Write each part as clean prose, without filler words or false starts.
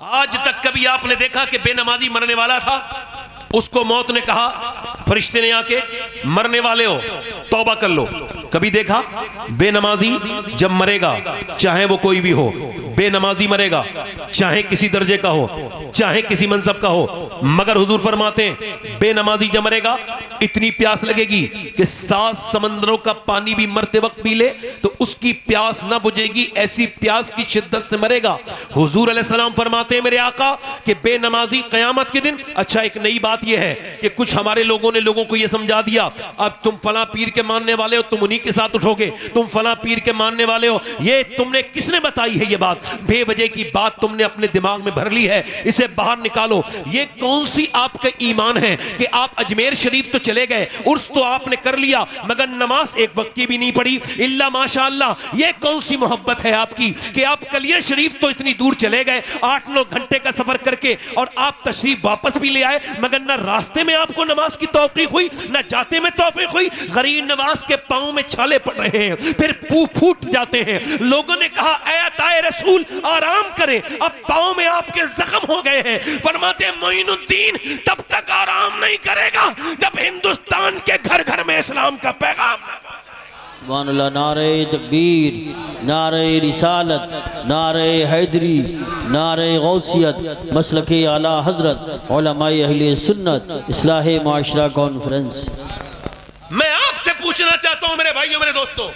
आज तक कभी आपने देखा कि बेनमाजी मरने वाला था, उसको मौत ने कहा, फरिश्ते ने आके मरने वाले हो तौबा कर लो? कभी देखा? बेनमाजी जब मरेगा, चाहे वो कोई भी हो, बेनमाजी मरेगा, चाहे किसी दर्जे का हो, चाहे किसी मनसब का हो, मगर हुजूर फरमाते हैं बेनमाजी जब मरेगा इतनी प्यास लगेगी कि 7 समंदरों का पानी भी मरते वक्त पी ले तो उसकी प्यास ना बुझेगी, ऐसी प्यास की शिद्दत से मरेगा। हुजूर अलैहिस्सलाम फरमाते हैं मेरे आका कि बेनमाजी क़यामत के दिन। अच्छा, एक नई बात यह है कि कुछ हमारे लोगों ने लोगों को यह समझा दिया, अब तुम फला पीर के मानने वाले हो, तुम उन्हीं के साथ उठोगे, तुम फला पीर के मानने वाले हो। ये तुमने किसने बताई है? ये बात बेवजह की बात तुमने अपने दिमाग में भर ली है, इसे बाहर निकालो। ये कौन सी आपका ईमान है कि आप अजमेर शरीफ तो चले गए, उर्स तो आपने कर लिया, मगर नमाज एक वक्त की भी नहीं पढ़ी इल्ला माशाअल्लाह। ये कौन सी मोहब्बत है आपकी कि आप कलियर शरीफ तो इतनी दूर चले गए 8-9 घंटे का सफर करके, और आप तशरीफ वापस भी ले आए, मगर ना रास्ते में आपको नमाज की तौफीक हुई, ना जाते में तौफीक हुई। गरीब नवाज के पांव में छाले पड़ रहे हैं, फिर फूट जाते हैं। लोगों ने कहा ऐ अताए रसूल आराम करें, अब पांव में आपके जख्म हो गए हैं। फरमाते मोइनुद्दीन तब तक आराम नहीं करेगा जब हिंदुस्तान के घर घर में इस्लाम का पैगाम। सुभान अल्लाह। नारे तकबीर, नारे रिसालत, नारे हैदरी, नारे गौसियत, मसलके आला हजरत, उलमाए अहले सुन्नत, इस्लाह माशरा कॉन्फ्रेंस। मैं आपसे पूछना चाहता हूं मेरे भाइयों, मेरे दोस्तों,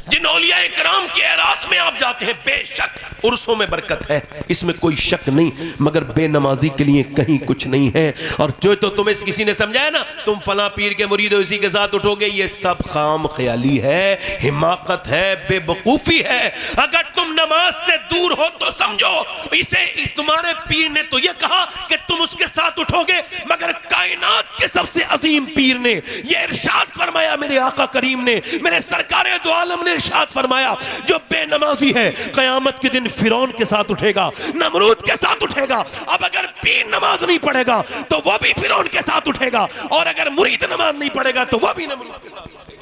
जिन औलिया इकराम के एरास में आप जाते हैं, बेशक उर्सों में बरकत है, इसमें कोई शक नहीं, मगर बेनमाजी के लिए कहीं कुछ नहीं है। और जो तो तुम्हें किसी ने समझाया ना, तुम फला पीर के मुरीद हो इसी के साथ उठोगे, ये सब खाम ख्याली है, हिमाकत है, बेवकूफी है। अगर तुम नमाज से दूर हो तो समझो इसे तुम्हारे पीर ने तो ये कहा कि तुम उसके साथ उठोगे, मगर कायनात के सबसे अजीम पीर ने ये इरशाद फरमाया, मेरे आका करीम ने, मेरे सरकार दो आलम ने इरशाद फरमाया, जो बेनमाजी है क़यामत के दिन फिरौन के साथ उठेगा, नमरूद के साथ उठेगा। अब अगर पीर नमाज नहीं पढ़ेगा तो वो भी फिरौन के साथ उठेगा, और अगर मुरीद नमाज नहीं पढ़ेगा तो वो भी नमरूद के साथ उठेगा।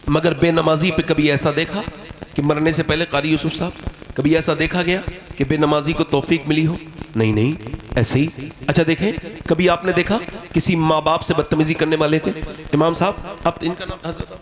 मगर बेनमाजी पे कभी ऐसा देखा कि मरने से पहले कारी यूसुफ साहब, कभी ऐसा देखा गया कि बेनमाजी को तौफीक मिली हो? नहीं नहीं, ऐसे ही। अच्छा देखें, कभी आपने देखा किसी माँ बाप से बदतमीजी करने वाले के? इमाम साहब, आप इनका नाम हजरत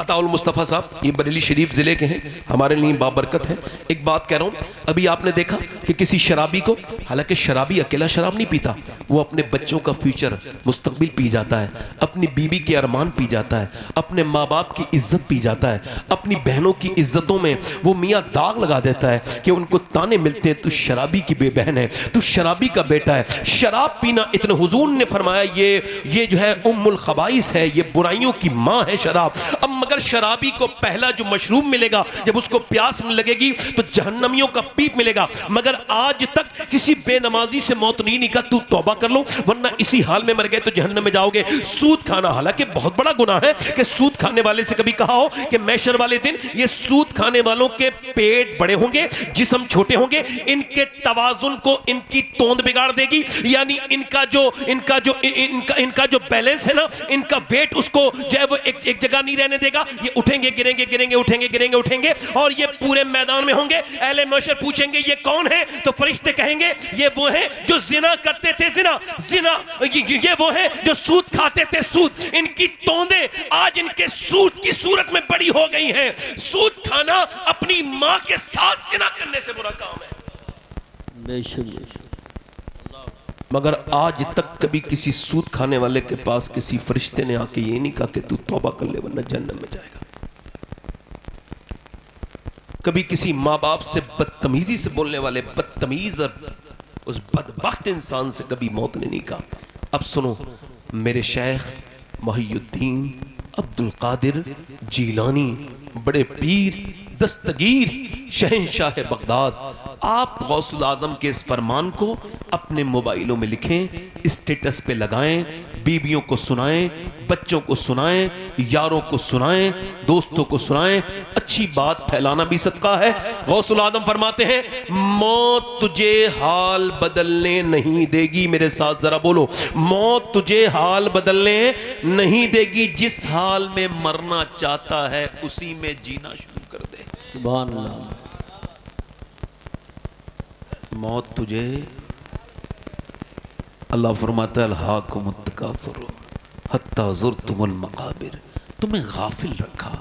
अताउल मुस्तफ़ा साहब, ये बरेली शरीफ ज़िले के हैं, हमारे लिए बाबरकत है। एक बात कह रहा हूँ, अभी आपने देखा कि किसी शराबी को, हालांकि शराबी अकेला शराब नहीं पीता, वो अपने बच्चों का फ्यूचर मुस्तकबिल पी जाता है, अपनी बीवी के अरमान पी जाता है, अपने माँ बाप की इज्जत पी जाता है, अपनी बहनों की इज्जतों में वो मियाँ दाग लगा देता है कि उनको ताने मिलते हैं, तू शराबी की बेबहन है, तू शराबी का बेटा है। शराब पीना, इतने हुजूर ने फरमाया ये जो है उम्मुल खबाइस है, ये बुराइयों की माँ है शराब। अब मगर शराबी को पहला जो मशरूब मिलेगा, जब उसको प्यास लगेगी तो जहन्नमियों का पीप मिलेगा। मगर आज तक किसी बेनमाजी से मौत नहीं निकला, तू तौबा कर लो वरना इसी हाल में मर गए तो जहन्नम में जाओगे। सूद खाना हालांकि बहुत बड़ा गुनाह है कि सूद खाने वाले से कभी कहा हो कि महशर वाले दिन ये सूद खाने वालों के पेट बड़े होंगे, जिस्म छोटे होंगे, इनके तवाजुन को इनकी तोंद बिगाड़ देगी, यानी इनका जो बैलेंस है ना, इनका वेट उसको जो है वो एक जगह नहीं रहने देगा। ये उठेंगे गिरेंगे, गिरेंगे उठेंगे, गिरेंगे उठेंगे, और ये पूरे मैदान में होंगे। अहले महशर पूछेंगे ये कौन है, तो फरिश्ते कहेंगे ये वो हैं जो जिना करते थे, जिना ये वो हैं जो सूद खाते थे, सूद। इनकी तोंदे आज इनके सूद की सूरत में बड़ी हो गई हैं। सूद खाना अपनी मां के साथ जिना करने से बुरा काम है। बेशक। मगर आज तक कभी किसी सूद खाने वाले के पास किसी फरिश्ते ने आके ये नहीं कहा कि तू तौबा कर ले वरना जहन्नम में जाएगा। कभी किसी माँ बाप से बदतमीजी से बोलने वाले बदतमीज और उस बदबख्त इंसान से कभी मौत ने नहीं कहा। अब सुनो, मेरे शेख मोहियुद्दीन अब्दुल कादिर जीलानी, बड़े पीर दस्तगीर शहंशाह बगदाद, आप गौसुल आजम के इस फरमान को अपने मोबाइलों में लिखें, स्टेटस पे लगाएं, बीवियों को सुनाएं, बच्चों को सुनाएं, यारों को सुनाएं, दोस्तों को सुनाएं। अच्छी बात फैलाना भी सदका है। गौसुल आजम फरमाते हैं, मौत तुझे हाल बदलने नहीं देगी। मेरे साथ जरा बोलो, मौत तुझे हाल बदलने नहीं देगी। जिस हाल में मरना चाहता है उसी में जीना शुरू कर दे। सुभान अल्लाह। मौत तुझे, अल्लाह फरमाता है अल्हाकुमुत तकासुर हत्ता ज़ुरतुमुल मकाबिर, तुम्हें गाफिल रखा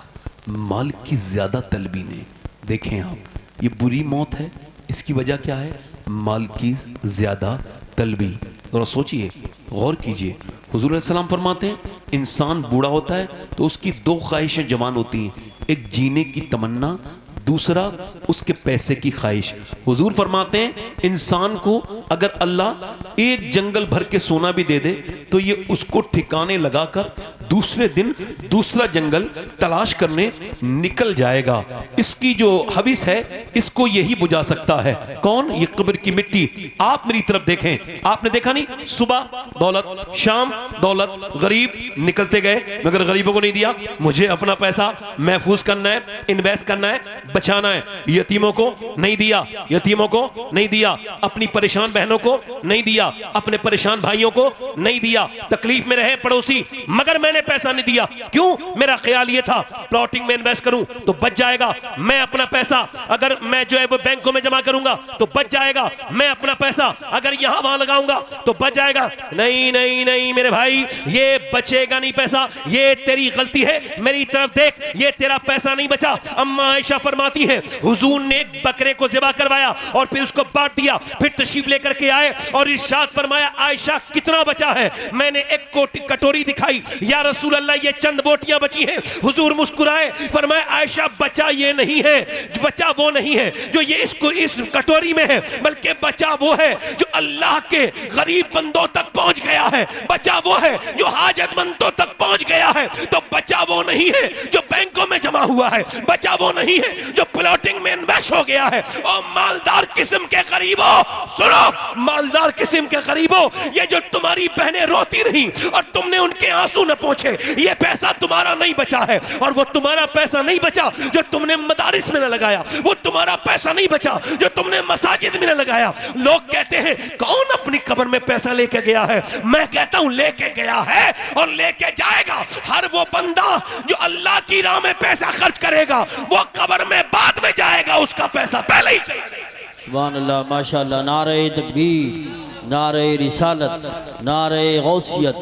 माल की ज्यादा तलबी ने। देखें आप, ये बुरी मौत है। इसकी वजह क्या है? माल की ज्यादा तलबी। जरा सोचिए, गौर कीजिए। हुजूर सलाम फरमाते हैं, इंसान बूढ़ा होता है तो उसकी दो ख्वाहिशें जवान होती हैं, एक जीने की तमन्ना, दूसरा उसके पैसे की ख्वाहिश। हुजूर फरमाते हैं, इंसान को अगर अल्लाह एक जंगल भर के सोना भी दे दे तो ये उसको ठिकाने लगाकर दूसरे दिन दूसरा जंगल तलाश करने निकल जाएगा। इसकी जो हविस है इसको यही बुझा सकता है। कौन? ये कब्र की मिट्टी। आप मेरी तरफ देखें, आपने देखा नहीं, सुबह दौलत, शाम दौलत, गरीब निकलते गए मगर गरीबों को नहीं दिया। मुझे अपना पैसा महफूज करना है, इन्वेस्ट करना है, बचाना है। यतीमों को नहीं दिया, यतीमों को नहीं दिया, अपनी परेशान बहनों को नहीं दिया, अपने परेशान भाइयों को नहीं दिया। तकलीफ में रहे पड़ोसी मगर मैंने पैसा नहीं दिया। क्यों? मेरा ख्याल ये था प्लॉटिंग में इन्वेस्ट करूं तो बच जाएगा। मैं अपना पैसा अगर मैं जो है वो बैंकों में जमा करूंगा तो बच जाएगा। मैं अपना पैसा अगर यहां वहां लगाऊंगा तो बच जाएगा। नहीं नहीं नहीं मेरे भाई, ये बचेगा नहीं पैसा। ये तेरी गलती है। मेरी तरफ देख, ये तेरा पैसा नहीं बचा। अम्मा आयशा फरमाती है, हुजूर ने एक बकरे को ज़िबा करवाया और फिर उसको बांट दिया, फिर तशरीफ लेकर के आए और इरशाद फरमाया, आयशा कितना बचा है? मैंने एक कटोरी दिखाई, या रसूल अल्लाह ये चंद बोटियां बची हैं। हुजूर मुस्कुराए, फरमाया, आयशा बचा ये नहीं है, बचा वो नहीं है जो ये इसको इस कटोरी में है, बल्कि बचा वो है जो अल्लाह के गरीब बंदों तक पहुंच गया है। बचा वो है जो हाजतमंदों तक पहुंच गया है। तो बचा वो नहीं है जो बैंकों में जमा हुआ है, बचा वो नहीं है जो प्लॉटिंग में इन्वेस्ट हो गया है। और मालदार किस्म के गरीबों, सुनो, मालदार किस्म के गरीबों, ये जो तुम्हारी बहनें रोती रही और तुमने उनके आंसू न पहुंचे, ये पैसा तुम्हारा नहीं बचा है। और वो तुम्हारा पैसा नहीं बचा जो तुमने मदारिस में न लगाया, वो तुम्हारा पैसा नहीं बचा जो तुमने मसाजिद में न लगाया। लोग कहते हैं कौन अपनी कब्र में पैसा लेके गया है? मैं कहता हूं लेके गया है और लेके जाएगा हर वो बंदा जो अल्लाह की राह में पैसा खर्च करेगा, वो कब्र में बाद में जाएगा, उसका पैसा पहले ही चला जाएगा। सुभान अल्लाह, माशाअल्लाह। नारे तकबीर, नारे रिसालत, नारे गौसियत,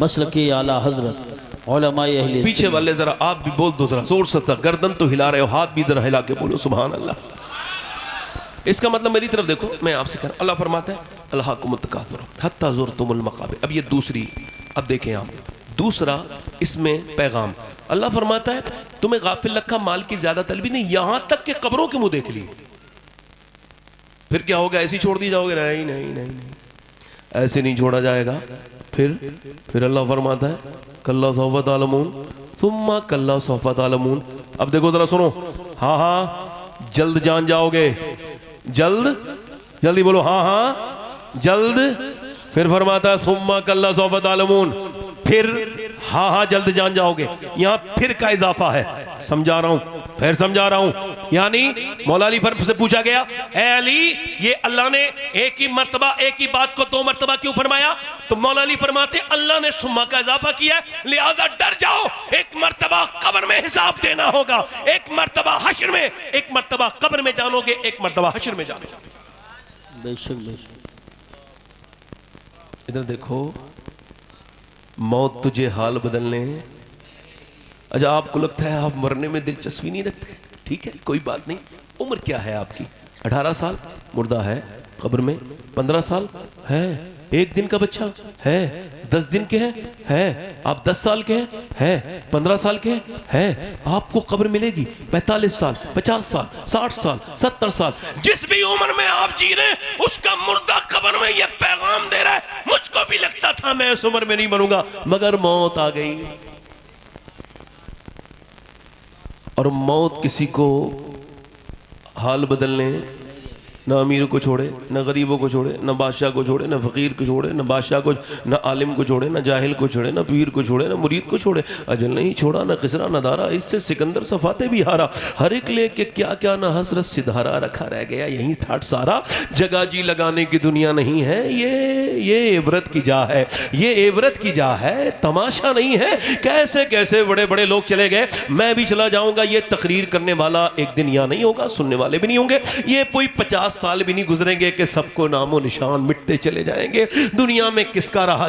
मसलके आला हजरत, उलमाए अहले। पीछे वाले जरा आप भी बोल दो, जरा जोर से, गर्दन तो हिला रहे हो, हाथ भी जरा हिला के बोलो सुभान अल्लाह। इसका मतलब मेरी तरफ देखो, मैं आपसे कह रहा, अल्लाह फरमाता है अल्हाकुमुत तकासुर हत्ता ज़ुरतुमुल मकाबिर। अब ये दूसरी, अब देखें आप, दूसरा इसमें पैगाम अल्लाह फरमाता है, तुम्हें गाफिल रखा माल की ज्यादा तलबी नहीं, यहां तक कि कब्रों के मुंह देख लिए। फिर क्या होगा? ऐसे ही छोड़ दी जाओगे? नहीं नहीं नहीं नहीं, ऐसे नहीं छोड़ा जाएगा। फिर अल्लाह फरमाता है, कल्ला सौफा तालमून सुम्मा कल्ला सौफा तालमून। अब देखो जरा सुनो, हाँ हाँ जल्द जान जाओगे, जल्द, जल्दी बोलो, हाँ हाँ जल्द। फिर फरमाता है सुम्मा कल्ला सौफा तालमून, फिर हाँ हाँ जल्द जान जाओगे। यहां फिर का इजाफा है, समझा रहा हूं, फिर समझा रहा हूं। यानी मौला अली से पूछा गया, ए अली, ये अल्लाह ने एक ही मर्तबा एक ही बात को दो मर्तबा क्यों फरमाया? तो मौला अली फरमाते, अल्लाह ने सुम्मा का इजाफा किया, लिहाजा डर जाओ। एक मर्तबा कब्र में हिसाब देना होगा, एक मर्तबा हश्र में, एक मर्तबा कब्र में जानोगे, एक मर्तबा हश्र में जानोगे। बेशक बेशक। इधर देखो, मौत तुझे हाल बदलने। अच्छा, आपको लगता है आप मरने में दिलचस्पी नहीं रखते, ठीक है, कोई बात नहीं। उम्र क्या है आपकी? 18 साल मुर्दा है कब्र में, 15 साल है, एक दिन का बच्चा है, 10 दिन के है, आप 10 साल के हैं, 15 साल के हैं, आपको कब्र मिलेगी 45 साल, 50 साल, 60 साल, 70 साल। जिस भी उम्र में आप जी रहे हैं, उसका मुर्दा कब्र में यह पैगाम दे रहा है, मुझको भी लगता था मैं इस उम्र में नहीं मरूंगा, मगर मौत आ गई। और मौत किसी को हाल बदलने न अमीर को छोड़े, न गरीबों को छोड़े, न बादशाह को छोड़े, न फ़कीर को छोड़े, न बादशाह को, न आलिम को छोड़े, न जाहिल को छोड़े, न पीर को छोड़े, न मुरीद को छोड़े। अजल नहीं छोड़ा, न किसरा न दारा, इससे सिकंदर सफाते भी हारा। हर एक लेके क्या क्या न हसरत सिधारा, रखा रह गया यहीं ठाट सारा। जगह जी लगाने की दुनिया नहीं है ये इबरत की जा है, ये इबरत की जा है, तमाशा नहीं है। कैसे कैसे बड़े बड़े लोग चले गए, मैं भी चला जाऊंगा। ये तकरीर करने वाला एक दिन यहाँ नहीं होगा, सुनने वाले भी नहीं होंगे। ये कोई 50 साल भी नहीं गुजरेंगे कि सबको नामो निशान मिटते चले जाएंगे। दुनिया में किसका रहा,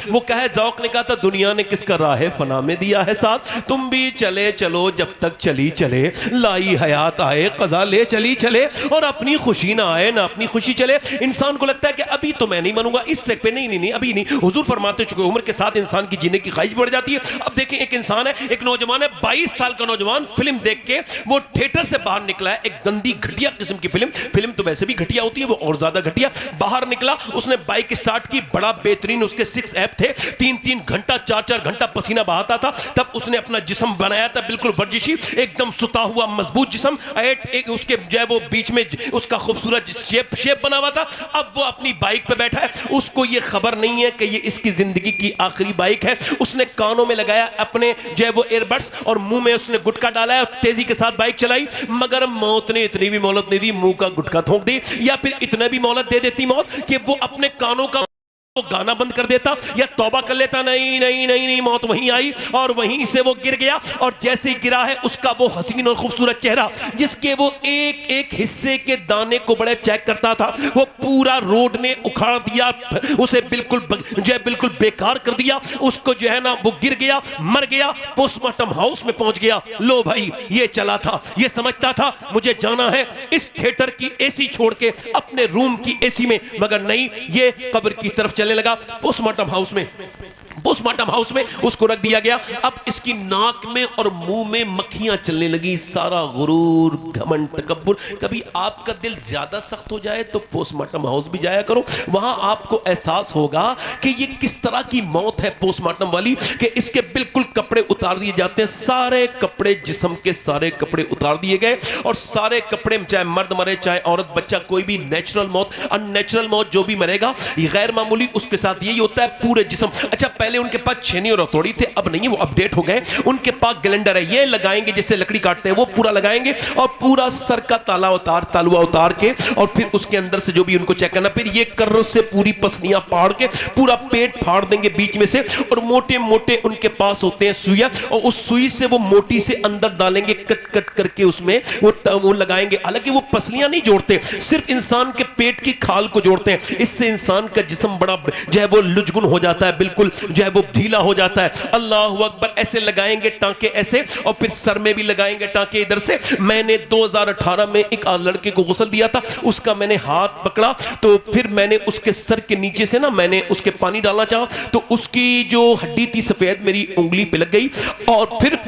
वो कहे ज़ौक़ ने कहा था, दुनिया ने किसका राह फना में दिया है साथ। तुम भी चले चलो जब तक चली चले, लाई हयात आए क़ज़ा ले चली चले, और अपनी खुशी ना आए ना अपनी खुशी चले। इंसान को लगता है कि अभी तो मैं नहीं बनूंगा इस ट्रैक पे, नहीं अभी नहीं। हुजूर फरमाते चुके उम्र के साथ इंसान की जीने की ख्वाहिश बढ़ जाती है। अब देखें, एक इंसान है, एक नौजवान है, 22 साल का नौजवान, फिल्म देख के वो थिएटर से बाहर निकला है, एक गंदी घटिया किस्म की फिल्म तो वैसे भी घटिया होती है, वो और ज्यादा घटिया। बाहर निकला, उसने बाइक स्टार्ट की, बड़ा बेहतरीन उसके 6 ऐप थे, 3-3 घंटा 4-4 घंटा पसीना बहाता था। तब उसने अपना जिस्म बनाया था बिल्कुल वर्जिशी, एकदम सुता हुआ मजबूत जिस्म, एक उसके जो है वो बीच में उसका खूबसूरत शेप बना हुआ था। अब वो अपनी बाइक पे बैठा है, उसको ये खबर नहीं है कि ये इसकी जिंदगी की आखिरी बाइक है। उसने कानों में लगाया अपने जो है वो एयरबड्स, और मुंह में उसने गुटखा डाला है, तेजी के साथ बाइक चलाई। मगर मौत ने इतनी भी मोहलत नहीं दी, मुंह का गुटखा थूक दी, या फिर इतना भी मोहलत दे देती मौत कि वो अपने कानों का गाना बंद कर देता या तौबा कर लेता। नहीं, मौत वहीं आई और वहीं से वो गिर गया। और जैसे ही गिरा है, उसका वो हसीन और खूबसूरत चेहरा, जिसके वो एक एक हिस्से के दाने को बड़े चेक करता था, वो पूरा रोड ने उखाड़ दिया, उसे बिल्कुल जो है बिल्कुल बेकार कर दिया। उसको जो है ना वो गिर गया, मर गया, पोस्टमार्टम हाउस में पहुंच गया। लो भाई, ये चला था, ये समझता था मुझे जाना है इस थिएटर की एसी छोड़ के अपने रूम की एसी में, मगर नहीं, ये कब्र की तरफ चलने लगा। पोस्टमार्टम हाउस में उसको रख दिया गया। अब इसकी नाक में और मुंह में मक्खियां चलने लगी। सारा गुरूर, घमंड, तकब्बुर। कभी आपका दिल ज्यादा सख्त हो जाए तो पोस्टमार्टम हाउस भी जाया करो, वहां आपको एहसास होगा कि ये किस तरह की मौत है पोस्टमार्टम वाली, कि इसके बिल्कुल कपड़े उतार दिए जाते हैं, सारे कपड़े, जिस्म के सारे कपड़े उतार दिए गए, और सारे कपड़े, चाहे मर्द मरे चाहे औरत, बच्चा, कोई भी नेचुरल मौत, अननेचुरल मौत जो भी मरेगा ये गैर मामूली, उसके साथ यही होता है, पूरे जिस्म। अच्छा, पहले उनके पास छेनी और हथौड़ी थे, अब नहीं, वो अपडेट हो गए। उनके पास ग्राइंडर है, ये लगाएंगे, जैसे लकड़ी काटते हैं वो पूरा लगाएंगे, और पूरा सर का तालुआ उतार के, और फिर उसके अंदर से जो भी उनको चेक करना, फिर ये कर्र से पूरी पसलियां फाड़ के पूरा पेट फाड़ देंगे बीच में से, और मोटे मोटे उनके पास होते हैं सुइयां, और उस सुई से वो मोटी से अंदर डालेंगे, कट कट करके उसमें वो लगाएंगे। हालांकि वो पसलियां नहीं जोड़ते, सिर्फ इंसान के पेट की खाल को जोड़ते हैं। इससे इंसान का जिस्म बड़ा जो है वो लुजगुन हो जाता है, बिल्कुल जो है वो ढीला हो जाता है। अल्लाह अकबर। ऐसे लगाएंगे टांके ऐसे, और फिर सर में भी लगाएंगे टांके इधर से। मैंने 2018 में एक लड़के को गुस्ल दिया था, उसका मैंने हाथ पकड़ा, तो फिर मैंने उसके सर के नीचे से ना मैंने उसके पानी डालना चाहा, तो उसकी जो हड्डी थी सफेद मेरी उंगली पे लग गई, और फिर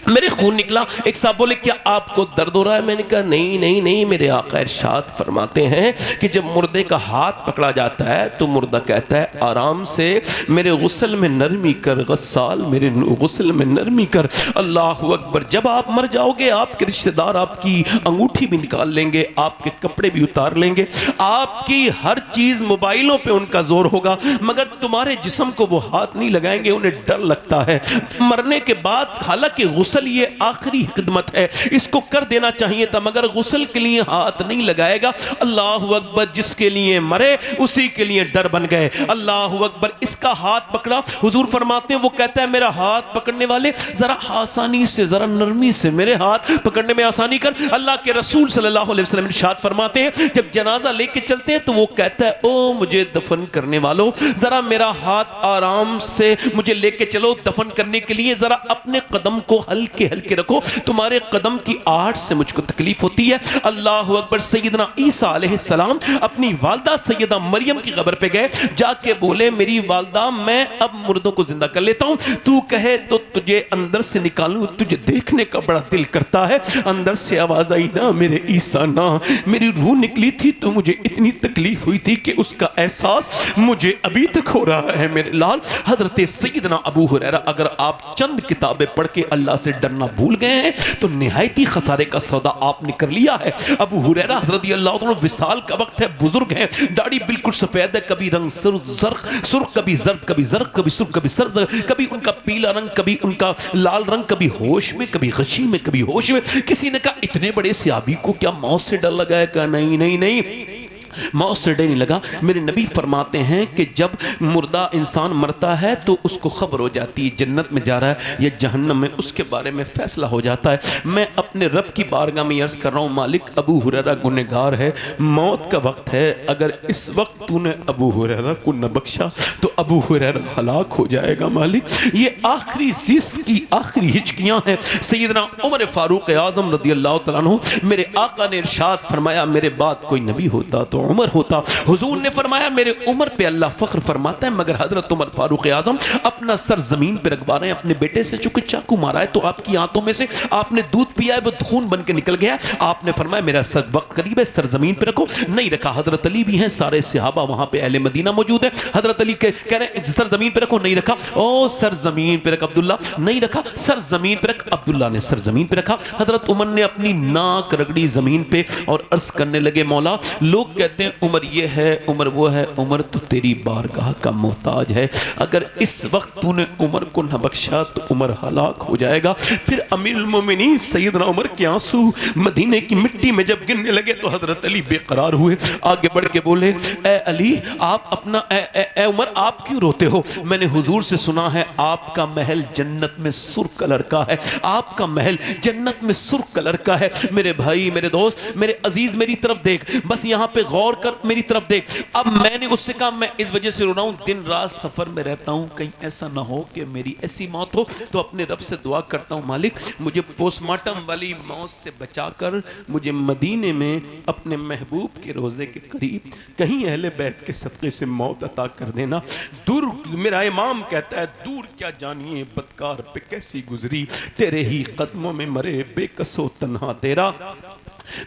मेरे खून निकला। एक साहब बोले क्या आपको दर्द हो रहा है? मैंने कहा नहीं, मेरे आका इरशाद फरमाते हैं कि जब मुर्दे का हाथ पकड़ा जाता है तो मुर्दा कहता है आराम से मेरे गुस्ल में नरमी कर, गस्साल मेरे गुस्ल में नरमी कर। अल्लाह अकबर। जब आप मर जाओगे आपके रिश्तेदार आपकी अंगूठी भी निकाल लेंगे, आपके कपड़े भी उतार लेंगे, आपकी हर चीज मोबाइलों पे उनका जोर होगा, मगर तुम्हारे जिस्म को वो हाथ नहीं लगाएंगे, उन्हें डर लगता है मरने के बाद। हालांकि गुस्ल ये आखिरी खिदमत है, इसको कर देना चाहिए था, मगर गुस्ल के लिए हाथ नहीं लगाएगा। अल्लाह अकबर। जिसके लिए मरे उसी के लिए डर बन गए। अल्लाह अकबर। इसका हाथ पकड़ा, हुजूर फरमाते हैं वो कहता है मेरा हाथ पकड़ने वाले जरा आसानी से, जरा नरमी से मेरे हाथ पकड़ने में आसानी कर। अल्लाह के रसूल सल्लल्लाहु अलैहि वसल्लम इरशाद फरमाते हैं जब जनाजा लेके चलते हैं तो वो कहता है ओ मुझे दफन करने वालों जरा मेरा हाथ आराम से मुझे लेके चलो दफन करने के लिए, जरा अपने कदम को हल्के हल्के रखो, तुम्हारे कदम की आहट से मुझको तकलीफ होती है। अल्लाह अकबर। सैयदना ईसा अलैहिस्सलाम अपनी वालदा सैयदा मरियम की कब्र पे गए, जाके बोले मेरी वालदा मैं अब मुर्दों को जिंदा कर लेता हूं, तू कहे तो तुझे अंदर से निकालूं, तुझे देखने का बड़ा दिल करता है। अंदर से आवाज आई ना मेरे ईसा ना, मेरी रूह निकली थी तो मुझे इतनी तकलीफ हुई थी कि उसका एहसास मुझे अभी तक हो रहा है मेरे लाल। हजरत सैयदना अबू हुरैरा, अगर आप चंद किताबें पढ़ के अल्लाह से से डरना भूल गए हैं तो निहायती खसारे का सौदा आपने कर लिया है। अबू हुरैरा रज़ियल्लाहु अन्हु विसाल का वक्त है, बुजुर्ग है, दाढ़ी बिल्कुल सफेद है, कभी रंग सुर्ख, कभी जर्द, कभी जर्द, कभी सुर्ख, कभी सर्द, कभी उनका पीला रंग, कभी उनका लाल रंग, कभी होश में, कभी गशी में, कभी होश में। किसी ने कहा इतने बड़े सहाबी को क्या मौत से डर लगा है? कहा नहीं नहीं नहीं, मौत से डर नहीं लगा। मेरे नबी फरमाते हैं कि जब मुर्दा इंसान मरता है तो उसको खबर हो जाती है जन्नत में जा रहा है या जहन्नम में, उसके बारे में फैसला हो जाता है। मैं अपने रब की बारगाह में अर्ज कर रहा हूँ, मालिक अबू हुरैरा गुनहगार है, मौत का वक्त है, अगर इस वक्त तूने अबू हुरैरा को न बख्शा तो अबू हुरैरा हलाक हो जाएगा। मालिक ये आखिरी जिस्म की आखिरी हिचकियां हैं। सैयदना उमर फारूक आज़म रज़ियल्लाहु तआला अन्हु, मेरे आका ने इरशाद फरमाया मेरे बाद कोई नबी होता तो उमर होता। हुजूर ने फरमाया मेरे उमर पे अल्लाह फख्र फरमाता है, मगर हजरत उमर फारूक आज़म अपना सर जमीन पे रखवा रहे हैं। अपने बेटे से चूंकि चाकू मारा है तो आपकी आंतों में से आपने दूध पिया है, वो खून बन के निकल गया। आपने फरमाया मेरा सर वक्त करीब है, सर जमीन पे रखो। नहीं रखा। हजरत अली भी हैं, सारे सहाबा वहां पे अहले मदीना मौजूद है। हजरत अली कह रहे हैं सर जमीन पे रखो, नहीं रखा। ओ सर जमीन पे रख अब्दुल्ला, नहीं रखा। सर जमीन पे रख, अब्दुल्ला ने सर जमीन पे रखा। हजरत उमर ने अपनी नाक रगड़ी जमीन पे और अर्ज करने लगे मौला, लोग कहते हैं उमर ये है, उमर वो है, उमर तो तेरी बारगाह का मोहताज है, अगर इस वक्त तूने उमर को न बख्शा तो उमर हलाक हो जाएगा। फिर अमीरुल मोमिनीन सैयदना उमर के आंसू मदीने की मिट्टी में जब गिरने लगे तो हजरत अली बेकरार हुए, आगे बढ़ के बोले ए अली आप अपना ए उमर आप क्यों रोते हो? मैंने हुजूर से सुना है आपका महल जन्नत में सुर्ख कलर का है, आपका महल जन्नत में सुर्ख कलर का है। मेरे भाई, मेरे दोस्त, मेरे अजीज, मेरी तरफ देख, बस यहाँ पे गौर कर, मेरी तरफ देख। अब मैंने उससे कहा मैं इस वजह से रो रहा हूँ, दिन रात सफर में रहता हूँ, कहीं ऐसा ना हो कि मेरी ऐसी मौत हो। तो अपने रब से दुआ करता हूँ मालिक मुझे पोस्टमार्टम वाली मौत से बचाकर मुझे मदीने में अपने महबूब के रोजे के करीब कहीं अहले बैत के सदक़े से मौत अता कर देना। दूर, मेरा इमाम कहता है दूर क्या जानिए बदकार पे कैसी गुजरी, तेरे ही कदमों में मरे बेकसो तन्हा तेरा।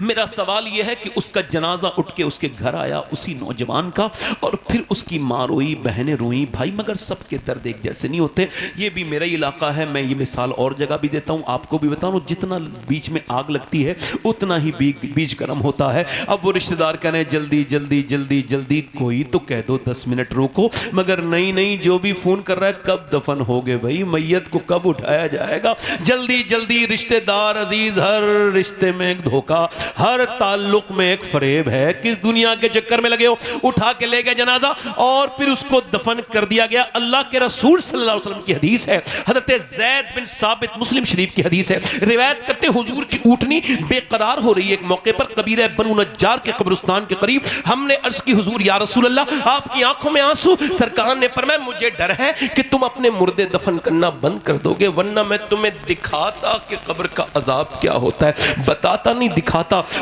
मेरा सवाल यह है कि उसका जनाजा उठ के उसके घर आया उसी नौजवान का, और फिर उसकी माँ रोई, बहनें रोई। भाई मगर सबके दर्द एक जैसे नहीं होते। ये भी मेरा इलाका है, मैं ये मिसाल और जगह भी देता हूँ, आपको भी बताऊँ, जितना बीच में आग लगती है उतना ही बीज गर्म होता है। अब वो रिश्तेदार कह रहे हैं जल्दी जल्दी जल्दी जल्दी, कोई तो कह दो 10 मिनट रोको, मगर नहीं नहीं, जो भी फोन कर रहा है कब दफन हो गए भाई, मैयत को कब उठाया जाएगा, जल्दी जल्दी। रिश्तेदार अजीज, हर रिश्ते में एक धोखा, हर ताल्लुक में एक फरेब है। किस दुनिया के चक्कर में लगे हो? उठा के ले गए जनाजा और फिर उसको दफन कर दिया गया। अल्लाह के रसूल सल्लल्लाहु अलैहि वसल्लम की हदीस है, हजरत ज़ैद बिन साबित, मुस्लिम शरीफ की हदीस है, रिवायत करते हुजूर की ऊँटनी बेकरार हो रही है। एक मौके पर कबीला बनु नज्जार के कब्रिस्तान के करीब हमने अर्ज की हुजूर या रसूल अल्लाह आपकी आंखों में आंसू। सरकार ने फरमाया मुझे डर है कि तुम अपने मुर्दे दफन करना बंद कर दोगे, वरना मैं तुम्हें दिखाता कि कब्र का अजाब क्या होता है। बताता नहीं, दिखाता।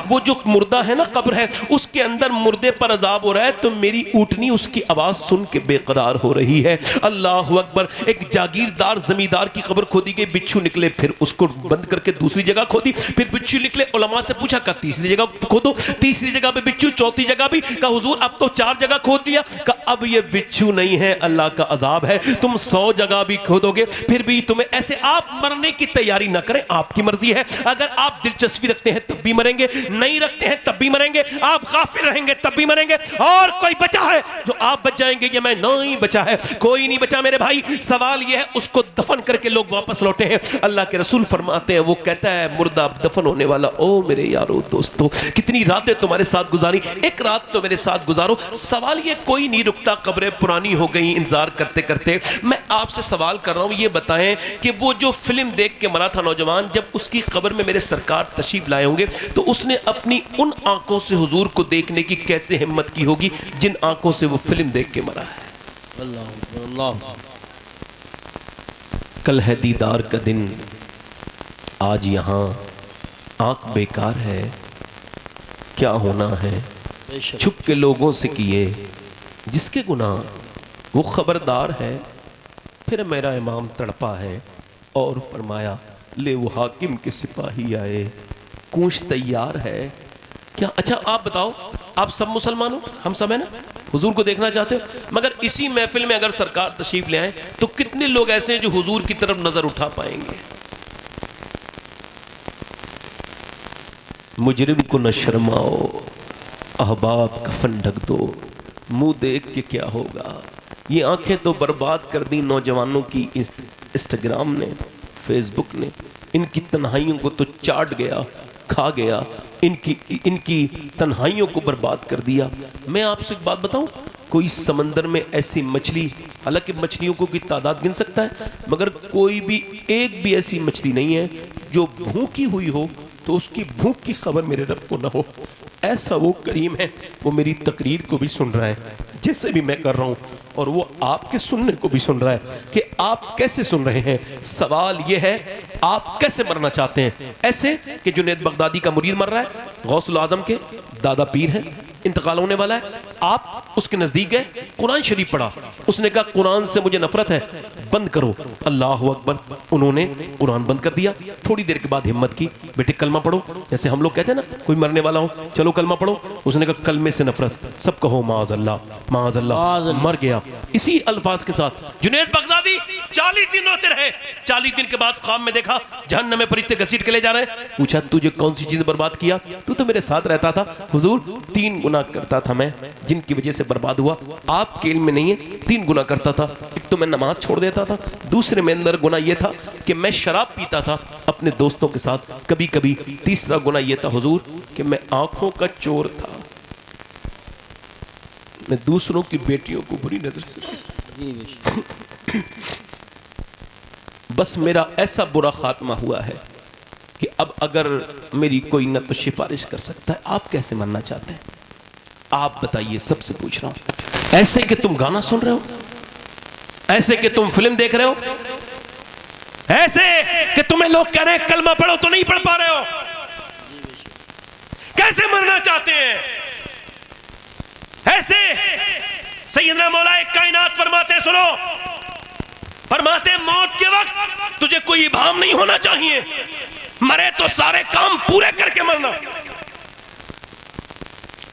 वो जो मुर्दा है ना, कब्र है, उसके अंदर मुर्दे पर अजाब हो रहा है, तो मेरी ऊँटनी उसकी आवाज सुन के बेकरार हो रही है। अल्लाह अकबर। एक जागीरदार जमींदार की कब्र खोदी गई, बिच्छू निकले, फिर उसको बंद करके दूसरी जगह खोदी, फिर बिच्छू निकले, उलमा से पूछा का तीसरी जगह खोदो, तीसरी जगह पे बिच्छू, चौथी जगह भी। का हुजूर अब तो 4 जगह खोद दिया। का अब ये बिच्छू नहीं है, अल्लाह का अजाब है, तुम 100 जगह भी खोदोगे फिर भी तुम्हें ऐसे। आप मरने की तैयारी ना करें, आपकी मर्जी है। अगर आप दिलचस्पी रखते हैं तब भी मरेंगे, नहीं रखते हैं तब भी मरेंगे, आप गाफिल रहेंगे तब भी मरेंगे। और कोई बचा है जो आप बच जाएंगे? ये मैं नहीं बचा है, कोई नहीं बचा मेरे भाई। सवाल यह है उसको दफन करके लोग वापस लौटे हैं। अल्लाह के रसूल फरमाते हैं, वो कहता है मुर्दा दफन होने वाला, ओ मेरे यारो दोस्तों कितनी रातें तुम्हारे साथ गुजारी, एक रात तो मेरे साथ गुजारो। सवाल ये कोई नहीं रुकता, कब्रें पुरानी हो गई इंतजार करते करते। मैं आपसे सवाल कर रहा हूं, ये बताएं कि वो जो फिल्म देख के मरा था नौजवान, जब उसकी कब्र में मेरे सरकार तशरीफ लाए होंगे तो उसने अपनी उन आंखों से हुजूर को देखने की कैसे हिम्मत की होगी जिन आंखों से वो फिल्म देख के मरा है। अल्लाह अल्लाह। कल है दीदार का दिन, आज यहाँ आंख बेकार है, क्या होना है छुप के लोगों से किए जिसके गुनाह वो खबरदार है। फिर मेरा इमाम तड़पा है और फरमाया ले वो हाकिम के सिपाही आए, कूंच तैयार है क्या? अच्छा आप बताओ, आप सब मुसलमान हो, हम सब है ना, हुजूर को देखना चाहते हो, मगर इसी महफिल में अगर सरकार तशरीफ ले आए तो कितने लोग ऐसे हैं जो हुजूर की तरफ नजर उठा पाएंगे? मुजरिम को न शर्माओ, अहबाब कफन ढक दो, मुंह देख के क्या होगा। ये आंखें तो बर्बाद कर दी नौजवानों की इंस्टाग्राम ने, फेसबुक ने। इनकी तन्हाइयों को तो चाट गया, खा गया, इनकी तन्हाइयों को बर्बाद कर दिया। मैं आपसे एक बात बताऊं, कोई समंदर में ऐसी मछली, हालांकि मछलियों को की तादाद गिन सकता है, मगर कोई भी एक भी ऐसी मछली नहीं है जो भूखी हुई हो तो उसकी भूख की खबर मेरे रब को ना हो। ऐसा वो करीम है, वो मेरी तकरीर को भी सुन रहा है जैसे भी मैं कर रहा हूँ, और वो आपके सुनने को भी सुन रहा है कि आप कैसे सुन रहे हैं। सवाल ये है, आप कैसे मरना चाहते हैं? ऐसे कि जुनैद बगदादी का मुरीद मर रहा है, गौसुल आजम के दादा पीर है, इंतकाल होने वाला है, आप उसके नजदीक गए, कुरान शरीफ पढ़ा, उसने कहा कुरान से मुझे नफरत है, बंद करो। अल्लाह अकबर, उन्होंने कुरान बंद कर दिया। थोड़ी देर के बाद हिम्मत की, बेटे कलमा पढ़ो, जैसे हम लोग कहते हैं ना कोई मरने वाला हो, चलो कलमा पढ़ो। उसने कहा कलमे से नफरत, सब कहो माज़ अल्लाह, माज़ अल्लाह, मर गया। इसी अल्फाज के साथ जुनैद बगदादी 40 दिन रोते रहे। 40 दिन के बाद ख्वाब में देखा जहन्नम में फरिश्ते घसीट के ले जा रहे हैं। पूछा तुझे कौन सी चीज बर्बाद किया? तू तो मेरे साथ रहता था हुजूर, 3 गुनाह करता था मैं जिनकी वजह से बर्बाद हुआ। आपके इल्म में नहीं है, 3 गुनाह करता था। एक तो मैं नमाज छोड़ देता था, दूसरे में अंदर गुनाह यह था कि मैं शराब पीता था अपने दोस्तों के साथ कभी कभी, तीसरा गुनाह यह था हुजूर कि मैं आंखों का चोर था, मैं दूसरों की बेटियों को बुरी नजर से। बस मेरा ऐसा बुरा खात्मा हुआ है कि अब अगर मेरी कोई न तो सिफारिश कर सकता है। आप कैसे मरना चाहते हैं? आप बताइए, सबसे पूछ रहा हूं। ऐसे कि तुम गाना सुन रहे हो, ऐसे कि तुम फिल्म देख रहे हो, ऐसे कि तुम्हें लोग कह रहे हैं कलमा पढ़ो तो नहीं पढ़ पा रहे हो। कैसे मरना चाहते हैं? ऐसे सैयदना मौलाए कायनात फरमाते हैं, सुनो, फरमाते मौत के वक्त तुझे कोई इबाम नहीं होना चाहिए, मरे तो सारे काम पूरे करके मरना।